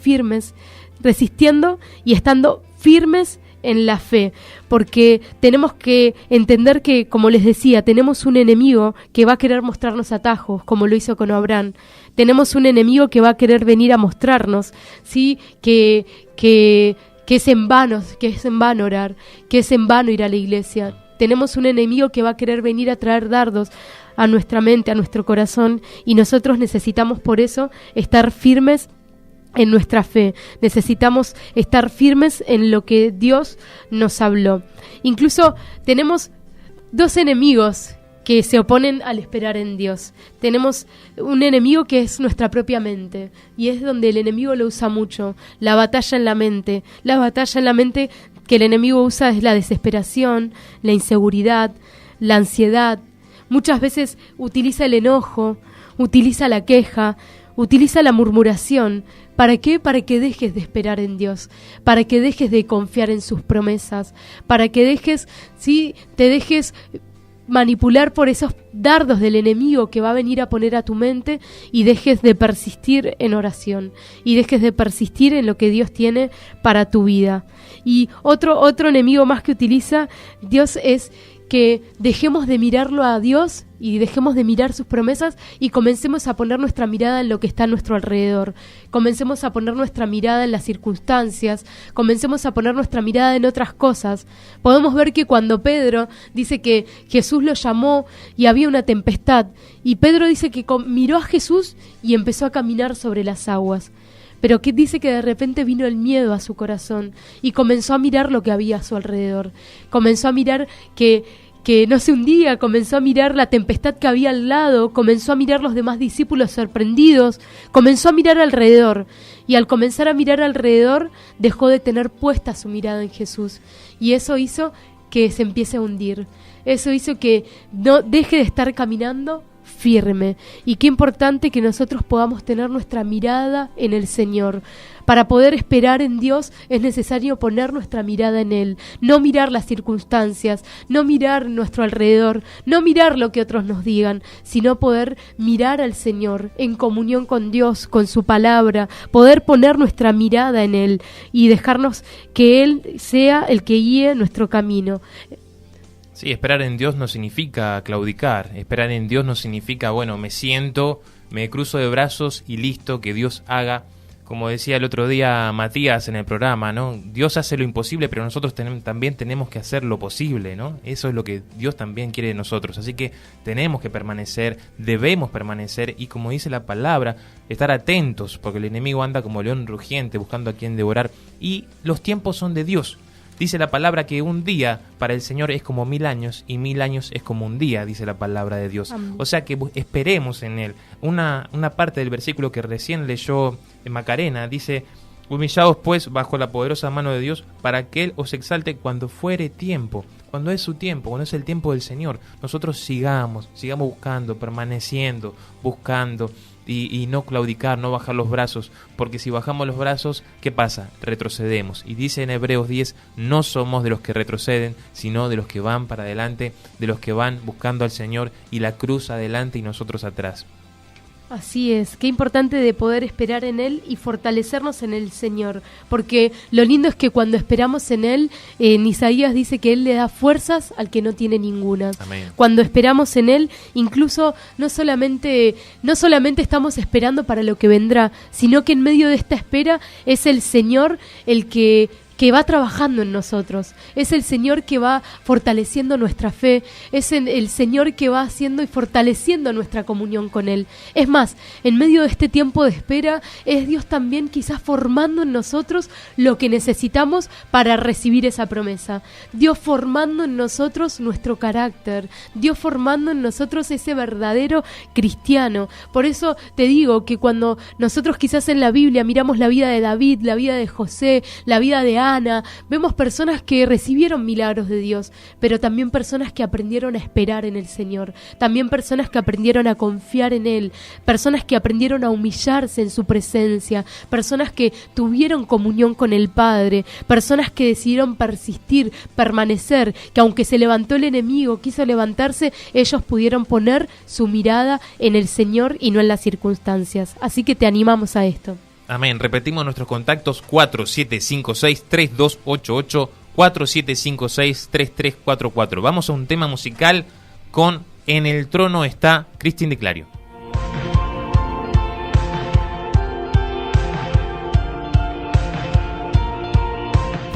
[SPEAKER 2] y estando firmes en la fe, porque tenemos que entender que, como les decía, tenemos un enemigo que va a querer mostrarnos atajos, como lo hizo con Abraham. Tenemos un enemigo que va a querer venir a mostrarnos, ¿sí? que es en vano orar, que es en vano ir a la iglesia. Tenemos un enemigo que va a querer venir a traer dardos a nuestra mente, a nuestro corazón, y nosotros necesitamos por eso estar firmes en nuestra fe. Necesitamos estar firmes en lo que Dios nos habló. Incluso tenemos 2 enemigos que se oponen al esperar en Dios. Tenemos un enemigo que es nuestra propia mente, y es donde el enemigo lo usa mucho, la batalla en la mente. La batalla en la mente que el enemigo usa es la desesperación, la inseguridad, la ansiedad. Muchas veces utiliza el enojo, utiliza la queja, utiliza la murmuración. ¿Para qué? Para que dejes de esperar en Dios, para que dejes de confiar en sus promesas, para que dejes, sí, te dejes manipular por esos dardos del enemigo que va a venir a poner a tu mente, y dejes de persistir en oración, y dejes de persistir en lo que Dios tiene para tu vida. Y otro enemigo más que utiliza Dios es que dejemos de mirarlo a Dios y dejemos de mirar sus promesas y comencemos a poner nuestra mirada en lo que está a nuestro alrededor. Comencemos a poner nuestra mirada en las circunstancias, comencemos a poner nuestra mirada en otras cosas. Podemos ver que cuando Pedro dice que Jesús lo llamó y había una tempestad, y Pedro dice que miró a Jesús y empezó a caminar sobre las aguas. Pero que dice que de repente vino el miedo a su corazón y comenzó a mirar lo que había a su alrededor. Comenzó a mirar que no se hundía, comenzó a mirar la tempestad que había al lado, comenzó a mirar los demás discípulos sorprendidos, comenzó a mirar alrededor. Y al comenzar a mirar alrededor, dejó de tener puesta su mirada en Jesús. Y eso hizo que se empiece a hundir. Eso hizo que no deje de estar caminando firme. Y qué importante que nosotros podamos tener nuestra mirada en el Señor. Para poder esperar en Dios es necesario poner nuestra mirada en Él, no mirar las circunstancias, no mirar nuestro alrededor, no mirar lo que otros nos digan, sino poder mirar al Señor en comunión con Dios, con su palabra, poder poner nuestra mirada en Él y dejarnos que Él sea el que guíe nuestro camino.
[SPEAKER 1] Sí, esperar en Dios no significa claudicar. Esperar en Dios no significa, bueno, me siento, me cruzo de brazos y listo, que Dios haga. Como decía el otro día Matías en el programa, ¿no? Dios hace lo imposible, pero nosotros también tenemos que hacer lo posible, ¿no? Eso es lo que Dios también quiere de nosotros. Así que tenemos que permanecer, debemos permanecer y, como dice la palabra, estar atentos, porque el enemigo anda como león rugiente buscando a quien devorar. Y los tiempos son de Dios. Dice la palabra que un día para el Señor es como 1000 años y 1000 años es como un día, dice la palabra de Dios. Amén. O sea que esperemos en Él. Una parte del versículo que recién leyó Macarena dice: humillaos pues bajo la poderosa mano de Dios para que Él os exalte cuando fuere tiempo. Cuando es su tiempo, cuando es el tiempo del Señor, nosotros sigamos buscando, permaneciendo, buscando. Y no claudicar, no bajar los brazos, porque si bajamos los brazos, ¿qué pasa? Retrocedemos. Y dice en Hebreos 10, no somos de los que retroceden, sino de los que van para adelante, de los que van buscando al Señor y la cruz adelante y nosotros atrás.
[SPEAKER 2] Así es, qué importante de poder esperar en Él y fortalecernos en el Señor, porque lo lindo es que cuando esperamos en Él, en Isaías dice que Él le da fuerzas al que no tiene ninguna. Amén. Cuando esperamos en Él, incluso no solamente estamos esperando para lo que vendrá, sino que en medio de esta espera es el Señor el que va trabajando en nosotros, es el Señor que va fortaleciendo nuestra fe, es el Señor que va haciendo y fortaleciendo nuestra comunión con Él. Es más, en medio de este tiempo de espera, es Dios también quizás formando en nosotros lo que necesitamos para recibir esa promesa. Dios formando en nosotros nuestro carácter, Dios formando en nosotros ese verdadero cristiano. Por eso te digo que cuando nosotros quizás en la Biblia miramos la vida de David, la vida de José, la vida de Ana, vemos personas que recibieron milagros de Dios, pero también personas que aprendieron a esperar en el Señor, también personas que aprendieron a confiar en Él, personas que aprendieron a humillarse en su presencia, personas que tuvieron comunión con el Padre, personas que decidieron persistir, permanecer, que aunque se levantó el enemigo, quiso levantarse, ellos pudieron poner su mirada en el Señor y no en las circunstancias. Así que te animamos a esto.
[SPEAKER 1] Amén. Repetimos nuestros contactos: 4756-3288, 4756-3344. Vamos a un tema musical con En el trono está Cristín de Clario.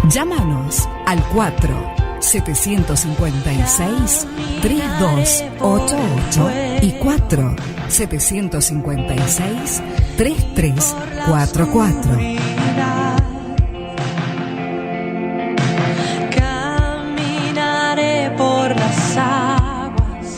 [SPEAKER 4] Llámanos al 4-756-3288 y 4-756-3344.
[SPEAKER 6] Caminaré por las aguas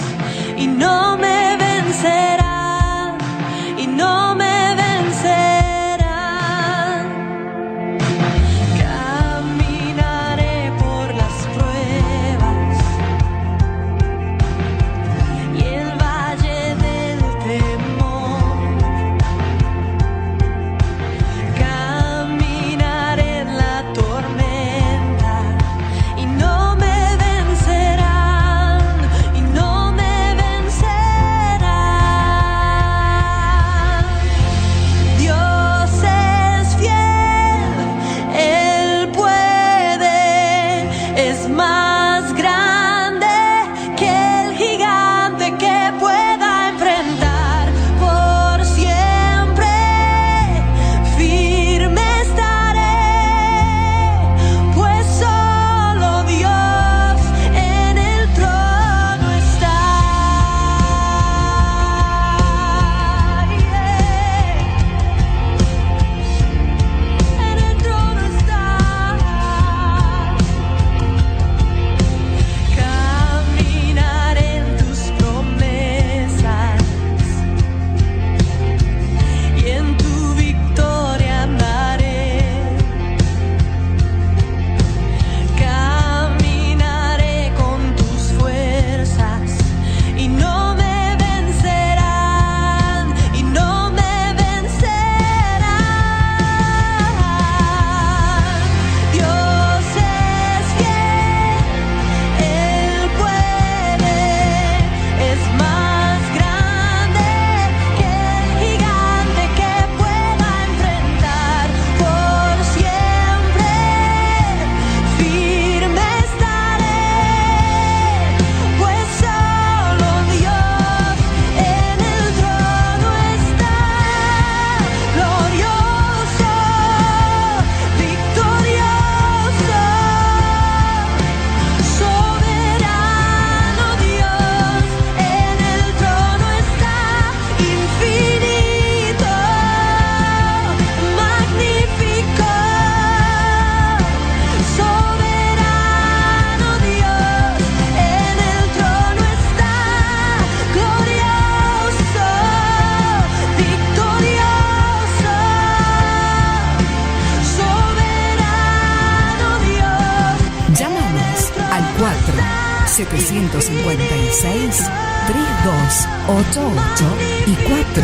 [SPEAKER 4] 756 3288 y 4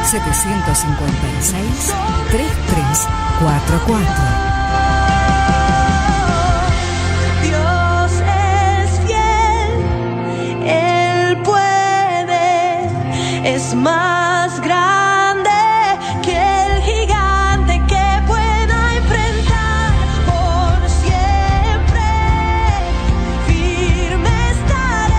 [SPEAKER 4] 756 3344.
[SPEAKER 6] Dios es fiel, Él puede, es más grande que el gigante que pueda enfrentar por siempre. Firme estaré,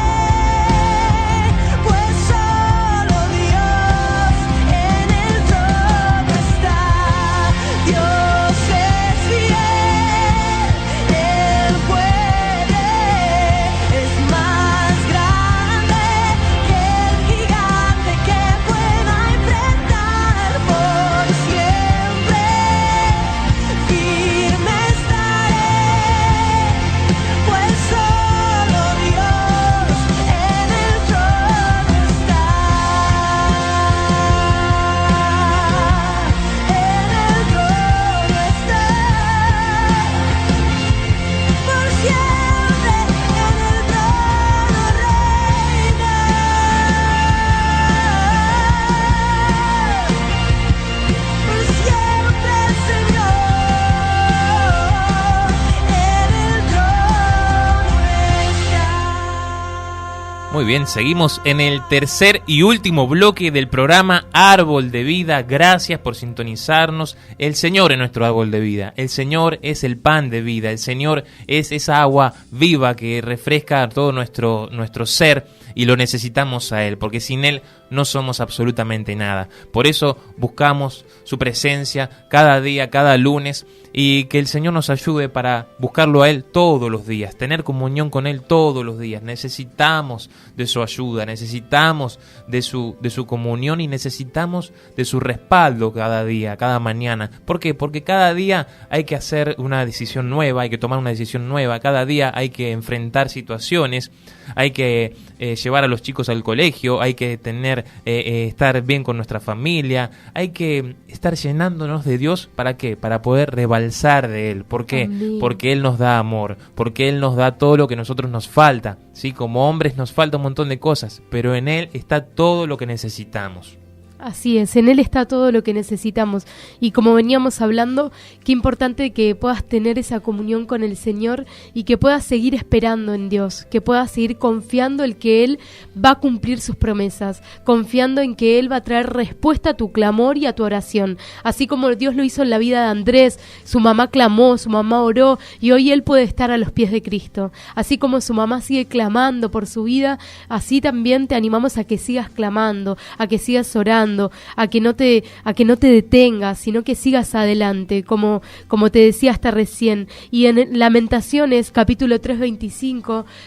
[SPEAKER 6] pues solo Dios en el trono está. Dios es fiel, Él puede, es más grande que el gigante que pueda enfrentar por siempre. Firme estaré, pues solo Dios en el trono está. En el trono está. Por siempre en el trono reina. Por siempre el Señor en el trono está.
[SPEAKER 1] Muy bien, seguimos en el tercer y último bloque del programa Árbol de Vida. Gracias por sintonizarnos. El Señor es nuestro árbol de vida. El Señor es el pan de vida. El Señor es esa agua viva que refresca todo nuestro ser, y lo necesitamos a Él, porque sin Él no somos absolutamente nada. Por eso buscamos su presencia cada día, cada lunes, y que el Señor nos ayude para buscarlo a Él todos los días, tener comunión con Él todos los días. Necesitamos de su ayuda, necesitamos de su comunión, y necesitamos de su respaldo cada día, cada mañana. ¿Por qué? Porque cada día hay que hacer una decisión nueva, hay que tomar una decisión nueva, cada día hay que enfrentar situaciones, hay que llevar a los chicos al colegio, hay que estar bien con nuestra familia, hay que estar llenándonos de Dios. ¿Para qué? Para poder rebalsar de Él. ¿Por qué?
[SPEAKER 2] Amén.
[SPEAKER 1] Porque Él nos da amor, porque Él nos da todo lo que a nosotros nos falta, ¿sí? Como hombres nos falta un montón de cosas, pero en Él está todo lo que necesitamos.
[SPEAKER 2] Así es, en Él está todo lo que necesitamos. Y como veníamos hablando, qué importante que puedas tener esa comunión con el Señor y que puedas seguir esperando en Dios, que puedas seguir confiando en que Él va a cumplir sus promesas, confiando en que Él va a traer respuesta a tu clamor y a tu oración. Así como Dios lo hizo en la vida de Andrés, su mamá clamó, su mamá oró, y hoy él puede estar a los pies de Cristo. Así como su mamá sigue clamando por su vida, así también te animamos a que sigas clamando, a que sigas orando, a que no te detengas, sino que sigas adelante, como te decía hasta recién. Y en Lamentaciones, capítulo 3,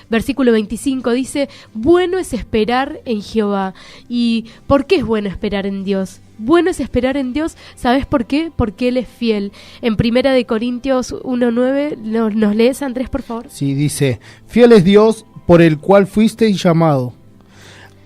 [SPEAKER 2] versículo 25, dice: bueno es esperar en Jehová. ¿Y por qué es bueno esperar en Dios? Bueno es esperar en Dios, ¿sabes por qué? Porque Él es fiel. En 1 Corintios 1:9, ¿nos lees, Andrés, por favor?
[SPEAKER 3] Sí, dice: fiel es Dios, por el cual fuisteis llamado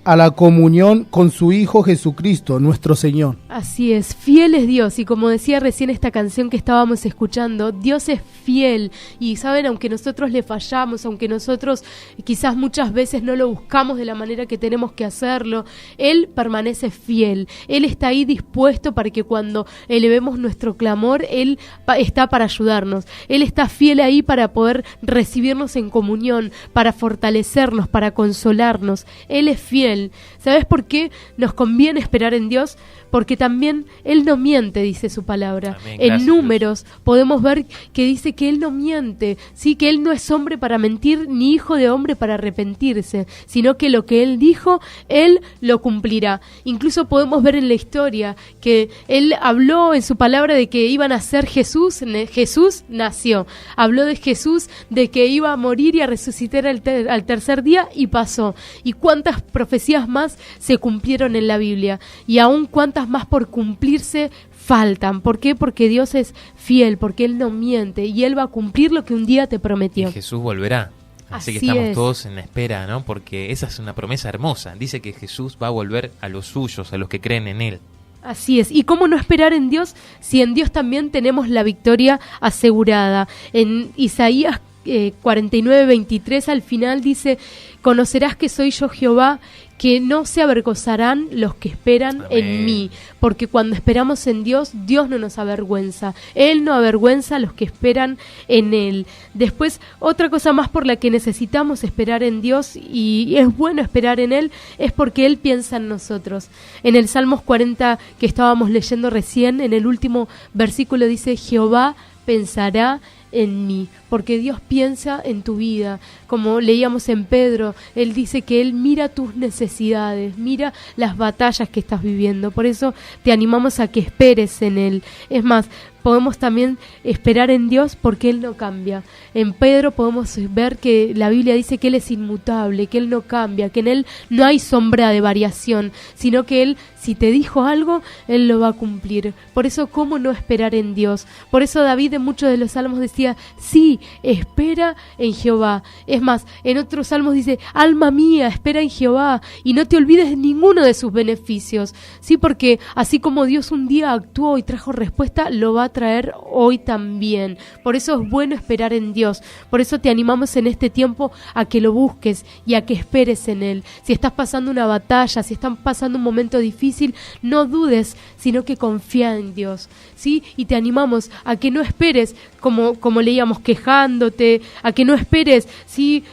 [SPEAKER 3] a la comunión con su Hijo Jesucristo, nuestro Señor.
[SPEAKER 2] Así es, fiel es Dios, y como decía recién esta canción que estábamos escuchando, Dios es fiel. Y saben, aunque nosotros le fallamos, aunque nosotros quizás muchas veces no lo buscamos de la manera que tenemos que hacerlo, Él permanece fiel. Él está ahí dispuesto para que cuando elevemos nuestro clamor, Él está para ayudarnos. Él está fiel ahí para poder recibirnos en comunión, para fortalecernos, para consolarnos. Él es fiel. ¿Sabes por qué nos conviene esperar en Dios? Porque también Él no miente, dice su palabra.
[SPEAKER 1] Amén,
[SPEAKER 2] en
[SPEAKER 1] gracias,
[SPEAKER 2] Números podemos ver que dice que Él no miente, sí, que Él no es hombre para mentir, ni hijo de hombre para arrepentirse, sino que lo que Él dijo, Él lo cumplirá. Incluso podemos ver en la historia que Él habló en su palabra de que iban a ser Jesús. Jesús nació. Habló de Jesús, de que iba a morir y a resucitar al tercer día, y pasó. Y cuántas profecías más se cumplieron en la Biblia, y aún cuántas más por cumplirse faltan. ¿Por qué? Porque Dios es fiel, porque Él no miente, y Él va a cumplir lo que un día te prometió.
[SPEAKER 1] Y Jesús volverá. Así que
[SPEAKER 2] Así
[SPEAKER 1] estamos
[SPEAKER 2] es.
[SPEAKER 1] todos en la espera, ¿no? Porque esa es una promesa hermosa. Dice que Jesús va a volver a los suyos, a los que creen en Él.
[SPEAKER 2] Así es. ¿Y cómo no esperar en Dios si en Dios también tenemos la victoria asegurada? En Isaías 49:23 al final dice: conocerás que soy yo Jehová, que no se avergonzarán los que esperan en mí, porque cuando esperamos en Dios, Dios no nos avergüenza, Él no avergüenza a los que esperan en Él. Después, otra cosa más por la que necesitamos esperar en Dios, y es bueno esperar en Él, es porque Él piensa en nosotros. En el Salmos 40 que estábamos leyendo recién, en el último versículo dice: Jehová pensará en mí, porque Dios piensa en tu vida. Como leíamos en Pedro, Él dice que Él mira tus necesidades, mira las batallas que estás viviendo. Por eso te animamos a que esperes en Él. Es más, podemos también esperar en Dios porque Él no cambia. En Pedro podemos ver que la Biblia dice que Él es inmutable, que Él no cambia, que en Él no hay sombra de variación, sino que Él, si te dijo algo, Él lo va a cumplir. Por eso, ¿cómo no esperar en Dios? Por eso David en muchos de los salmos decía: sí, espera en Jehová. Es más, en otros salmos dice: alma mía, espera en Jehová y no te olvides de ninguno de sus beneficios. Sí, porque así como Dios un día actuó y trajo respuesta, lo va a traer hoy también. Por eso es bueno esperar en Dios. Por eso te animamos en este tiempo a que lo busques y a que esperes en Él. Si estás pasando una batalla, si estás pasando un momento difícil, no dudes, sino que confía en Dios, ¿sí? Y te animamos a que no esperes, como leíamos, quejándote, a que no esperes, ¿sí?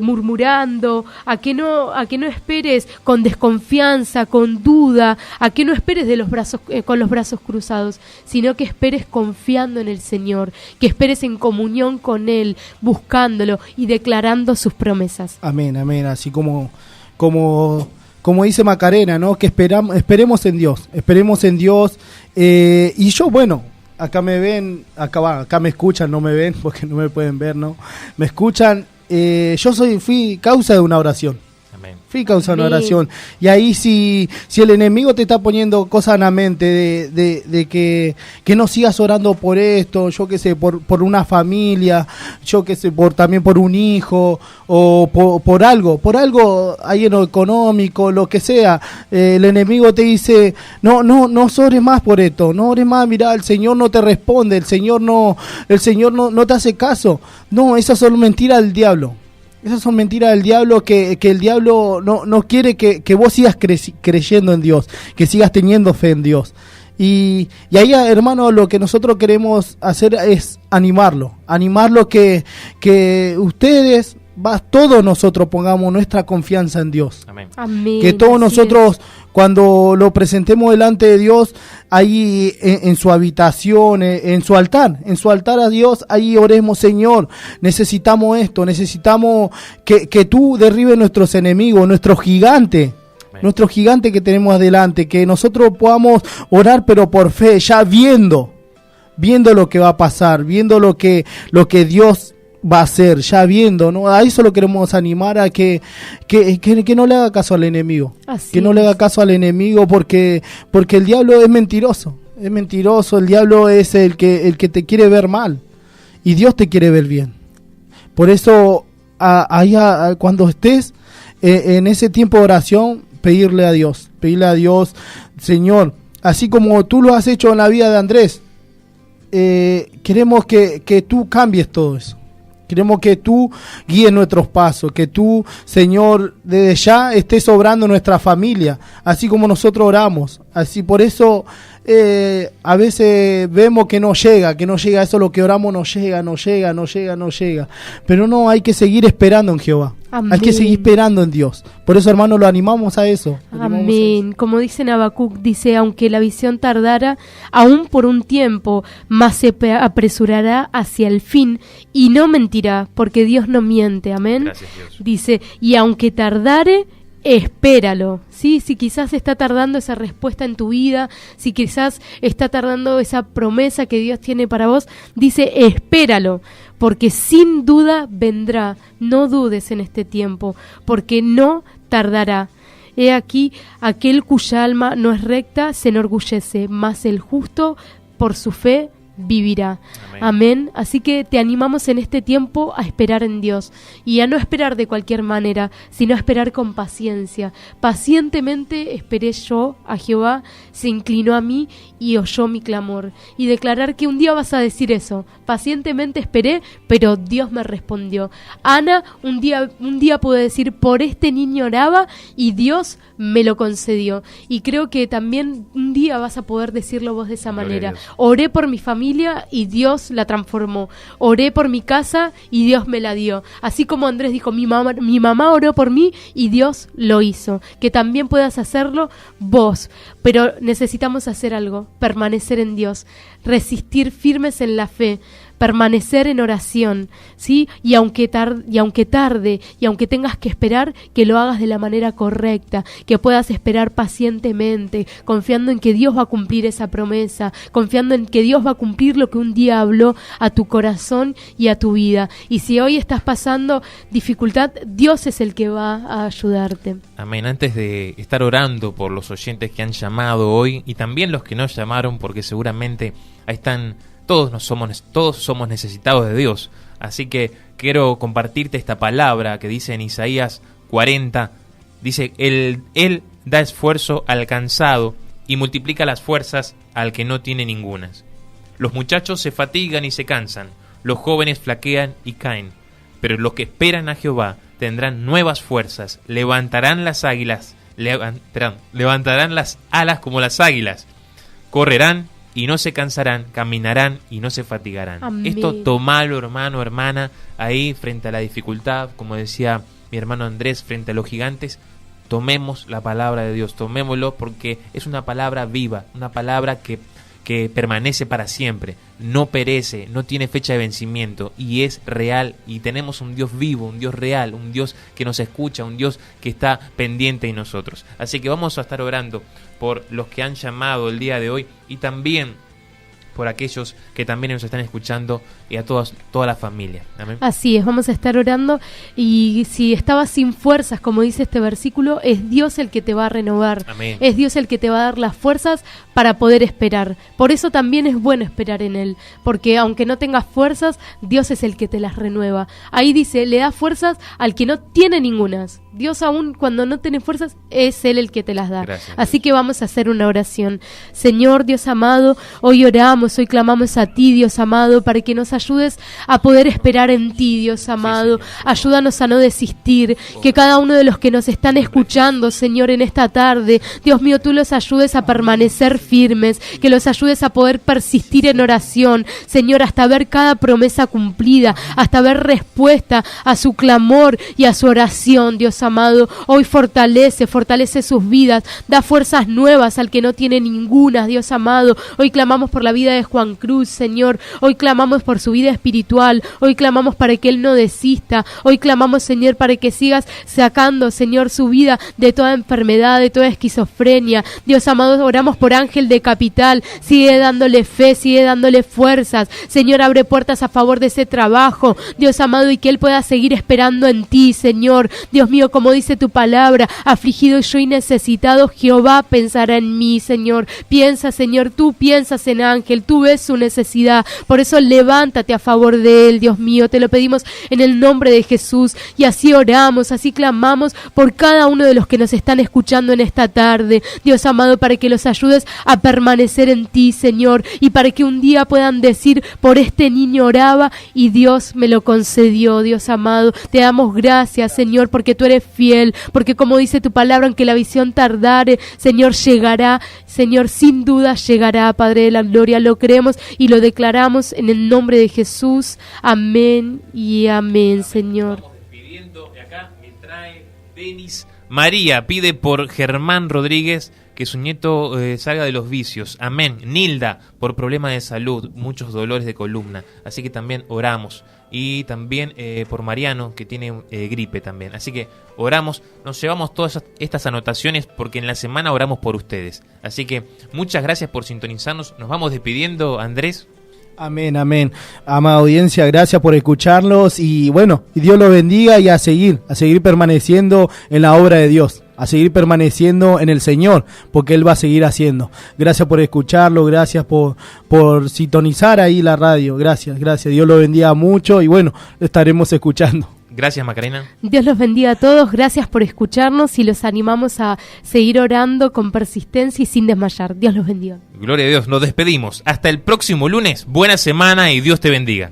[SPEAKER 2] Murmurando, a que no esperes con desconfianza, con duda, a que no esperes de los brazos, con los brazos cruzados, sino que esperes confiando en el Señor, que esperes en comunión con Él, buscándolo y declarando sus promesas.
[SPEAKER 3] Amén, amén. Así como dice Macarena, ¿no? Que esperemos en Dios. Y yo, bueno, acá me ven, acá me escuchan, no me ven porque no me pueden ver, ¿no? Me escuchan. Yo fui causa de una oración. Fui causa de una oración. Y ahí si el enemigo te está poniendo cosas en la mente de que no sigas orando por esto, yo qué sé, por una familia, yo qué sé, también por un hijo, o por algo ahí en lo económico, lo que sea, el enemigo te dice: no ores más por esto, no ores más, mirá, el Señor no te responde, el Señor no te hace caso. No, esas son mentiras del diablo. Esas son mentiras del diablo, que el diablo no quiere que vos sigas creyendo en Dios, que sigas teniendo fe en Dios. Y ahí, hermano, lo que nosotros queremos hacer es animarlo que ustedes, todos nosotros pongamos nuestra confianza en Dios.
[SPEAKER 1] Amén.
[SPEAKER 2] Amén.
[SPEAKER 3] Que todos nosotros, cuando lo presentemos delante de Dios, ahí en su habitación, en su altar a Dios, ahí oremos: Señor, necesitamos esto, necesitamos que tú derribes nuestros enemigos, nuestro gigante que tenemos adelante, que nosotros podamos orar pero por fe, ya viendo lo que va a pasar, viendo lo que Dios va a ser, ya viendo, ¿no? A eso lo queremos animar, a que no le haga caso al enemigo.
[SPEAKER 2] Así
[SPEAKER 3] que no le haga caso al enemigo, porque el diablo es mentiroso, el diablo es el que te quiere ver mal, y Dios te quiere ver bien. Por eso, cuando estés en ese tiempo de oración, pedirle a Dios, Señor, así como tú lo has hecho en la vida de Andrés, queremos que tú cambies todo eso. Queremos que tú guíes nuestros pasos, que tú, Señor, desde ya estés obrando en nuestra familia, así como nosotros oramos. Así, por eso a veces vemos que no llega, eso lo que oramos no llega. Pero no, hay que seguir esperando en Jehová.
[SPEAKER 2] Amén.
[SPEAKER 3] Hay que seguir esperando en Dios. Por eso, hermano, lo animamos a eso.
[SPEAKER 2] Amén. Como dice en Habacuc, dice: aunque la visión tardara, aún por un tiempo, mas se apresurará hacia el fin y no mentirá, porque Dios no miente. Amén.
[SPEAKER 1] Gracias, Dios.
[SPEAKER 2] Dice: y aunque tardare, espéralo. ¿Sí? Si quizás está tardando esa respuesta en tu vida, si quizás está tardando esa promesa que Dios tiene para vos, dice: espéralo, porque sin duda vendrá. No dudes en este tiempo, porque no tardará. He aquí, aquel cuya alma no es recta se enorgullece, mas el justo por su fe vivirá.
[SPEAKER 1] Amén.
[SPEAKER 2] Amén. Así que te animamos en este tiempo a esperar en Dios y a no esperar de cualquier manera, sino a esperar con paciencia. Pacientemente esperé yo a Jehová, se inclinó a mí y oyó mi clamor. Y declarar que un día vas a decir eso. Pacientemente esperé, pero Dios me respondió. Ana un día pudo decir, por este niño oraba y Dios me lo concedió. Y creo que también un día vas a poder decirlo vos de esa
[SPEAKER 1] Gloria a
[SPEAKER 2] manera.
[SPEAKER 1] Dios.
[SPEAKER 2] Oré por mi familia y Dios la transformó. Oré por mi casa y Dios me la dio. Así como Andrés dijo, mi mamá oró por mí y Dios lo hizo. Que también puedas hacerlo vos. Pero necesitamos hacer algo, permanecer en Dios, resistir firmes en la fe, permanecer en oración, ¿sí? Y aunque tarde, y aunque tengas que esperar, que lo hagas de la manera correcta, que puedas esperar pacientemente, confiando en que Dios va a cumplir esa promesa, confiando en que Dios va a cumplir lo que un día habló a tu corazón y a tu vida. Y si hoy estás pasando dificultad, Dios es el que va a ayudarte.
[SPEAKER 1] Amén. Antes de estar orando por los oyentes que han llamado hoy y también los que no llamaron, porque seguramente ahí están, todos somos necesitados de Dios. Así que quiero compartirte esta palabra que dice en Isaías 40. Dice, Él da esfuerzo al cansado y multiplica las fuerzas al que no tiene ningunas. Los muchachos se fatigan y se cansan, los jóvenes flaquean y caen, pero los que esperan a Jehová tendrán nuevas fuerzas, levantarán las alas como las águilas, correrán y no se cansarán, caminarán y no se fatigarán.
[SPEAKER 2] Amén.
[SPEAKER 1] Esto tomalo, hermano, hermana, ahí frente a la dificultad, como decía mi hermano Andrés, frente a los gigantes. Tomemos la palabra de Dios, tomémoslo, porque es una palabra viva, una palabra que permanece para siempre, no perece, no tiene fecha de vencimiento y es real, y tenemos un Dios vivo, un Dios real, un Dios que nos escucha, un Dios que está pendiente de nosotros. Así que vamos a estar orando por los que han llamado el día de hoy y también por aquellos que también nos están escuchando y a toda la familia. Amén.
[SPEAKER 2] Así es, vamos a estar orando, y si estabas sin fuerzas, como dice este versículo, es Dios el que te va a renovar.
[SPEAKER 1] Amén.
[SPEAKER 2] Es Dios el que te va a dar las fuerzas para poder esperar. Por eso también es bueno esperar en Él, porque aunque no tengas fuerzas, Dios es el que te las renueva. Ahí dice, le da fuerzas al que no tiene ningunas. Dios, aún cuando no tiene fuerzas, es Él el que te las da.
[SPEAKER 1] Gracias,
[SPEAKER 2] Así que vamos a hacer una oración. Señor Dios amado, hoy oramos, hoy clamamos a ti, Dios amado, para que nos ayudes a poder esperar en ti, Dios amado.
[SPEAKER 1] Señor.
[SPEAKER 2] Ayúdanos a no desistir, que cada uno de los que nos están escuchando, Señor, en esta tarde, Dios mío, tú los ayudes a permanecer firmes, que los ayudes a poder persistir en oración, Señor, hasta ver cada promesa cumplida, hasta ver respuesta a su clamor y a su oración, Dios amado. Hoy fortalece sus vidas, da fuerzas nuevas al que no tiene ninguna, Dios amado. Hoy clamamos por la vida de Juan Cruz, Señor. Hoy clamamos por su vida espiritual. Hoy clamamos para que Él no desista. Hoy clamamos, Señor, para que sigas sacando, Señor, su vida de toda enfermedad, de toda esquizofrenia. Dios amado, oramos por Ángel de Capital. Sigue dándole fe, sigue dándole fuerzas. Señor, abre puertas a favor de ese trabajo, Dios amado, y que Él pueda seguir esperando en ti, Señor. Dios mío, como dice tu palabra, afligido yo y necesitado, Jehová pensará en mí, Señor. Piensa, Señor, tú piensas en Ángel, tú ves su necesidad. Por eso levántate a favor de él, Dios mío. Te lo pedimos en el nombre de Jesús, y así oramos, así clamamos por cada uno de los que nos están escuchando en esta tarde, Dios amado, para que los ayudes a permanecer en ti, Señor, y para que un día puedan decir, por este niño oraba y Dios me lo concedió. Dios amado, te damos gracias, Señor, porque tú eres fiel, porque como dice tu palabra, aunque la visión tardare, Señor, llegará, Señor, sin duda llegará, Padre de la gloria. Lo creemos y lo declaramos en el nombre de Jesús. Amén y amén, Señor.
[SPEAKER 1] Estamos despidiendo, y acá me trae Denis. María pide por Germán Rodríguez, que su nieto salga de los vicios. Amén. Nilda, por problemas de salud, muchos dolores de columna. Así que también oramos. Y también por Mariano, que tiene gripe también. Así que oramos, nos llevamos todas estas anotaciones porque en la semana oramos por ustedes. Así que muchas gracias por sintonizarnos. Nos vamos despidiendo, Andrés.
[SPEAKER 3] Amén, amén. Amada audiencia, gracias por escucharlos y bueno, y Dios los bendiga y a seguir permaneciendo en la obra de Dios. seguir permaneciendo en el Señor, porque Él va a seguir haciendo. Gracias por escucharlo, gracias por sintonizar ahí la radio, gracias, Dios lo bendiga mucho y bueno, lo estaremos escuchando.
[SPEAKER 1] Gracias, Macarena.
[SPEAKER 2] Dios los bendiga a todos, gracias por escucharnos y los animamos a seguir orando con persistencia y sin desmayar. Dios los bendiga.
[SPEAKER 1] Gloria a Dios, nos despedimos. Hasta el próximo lunes. Buena semana y Dios te bendiga.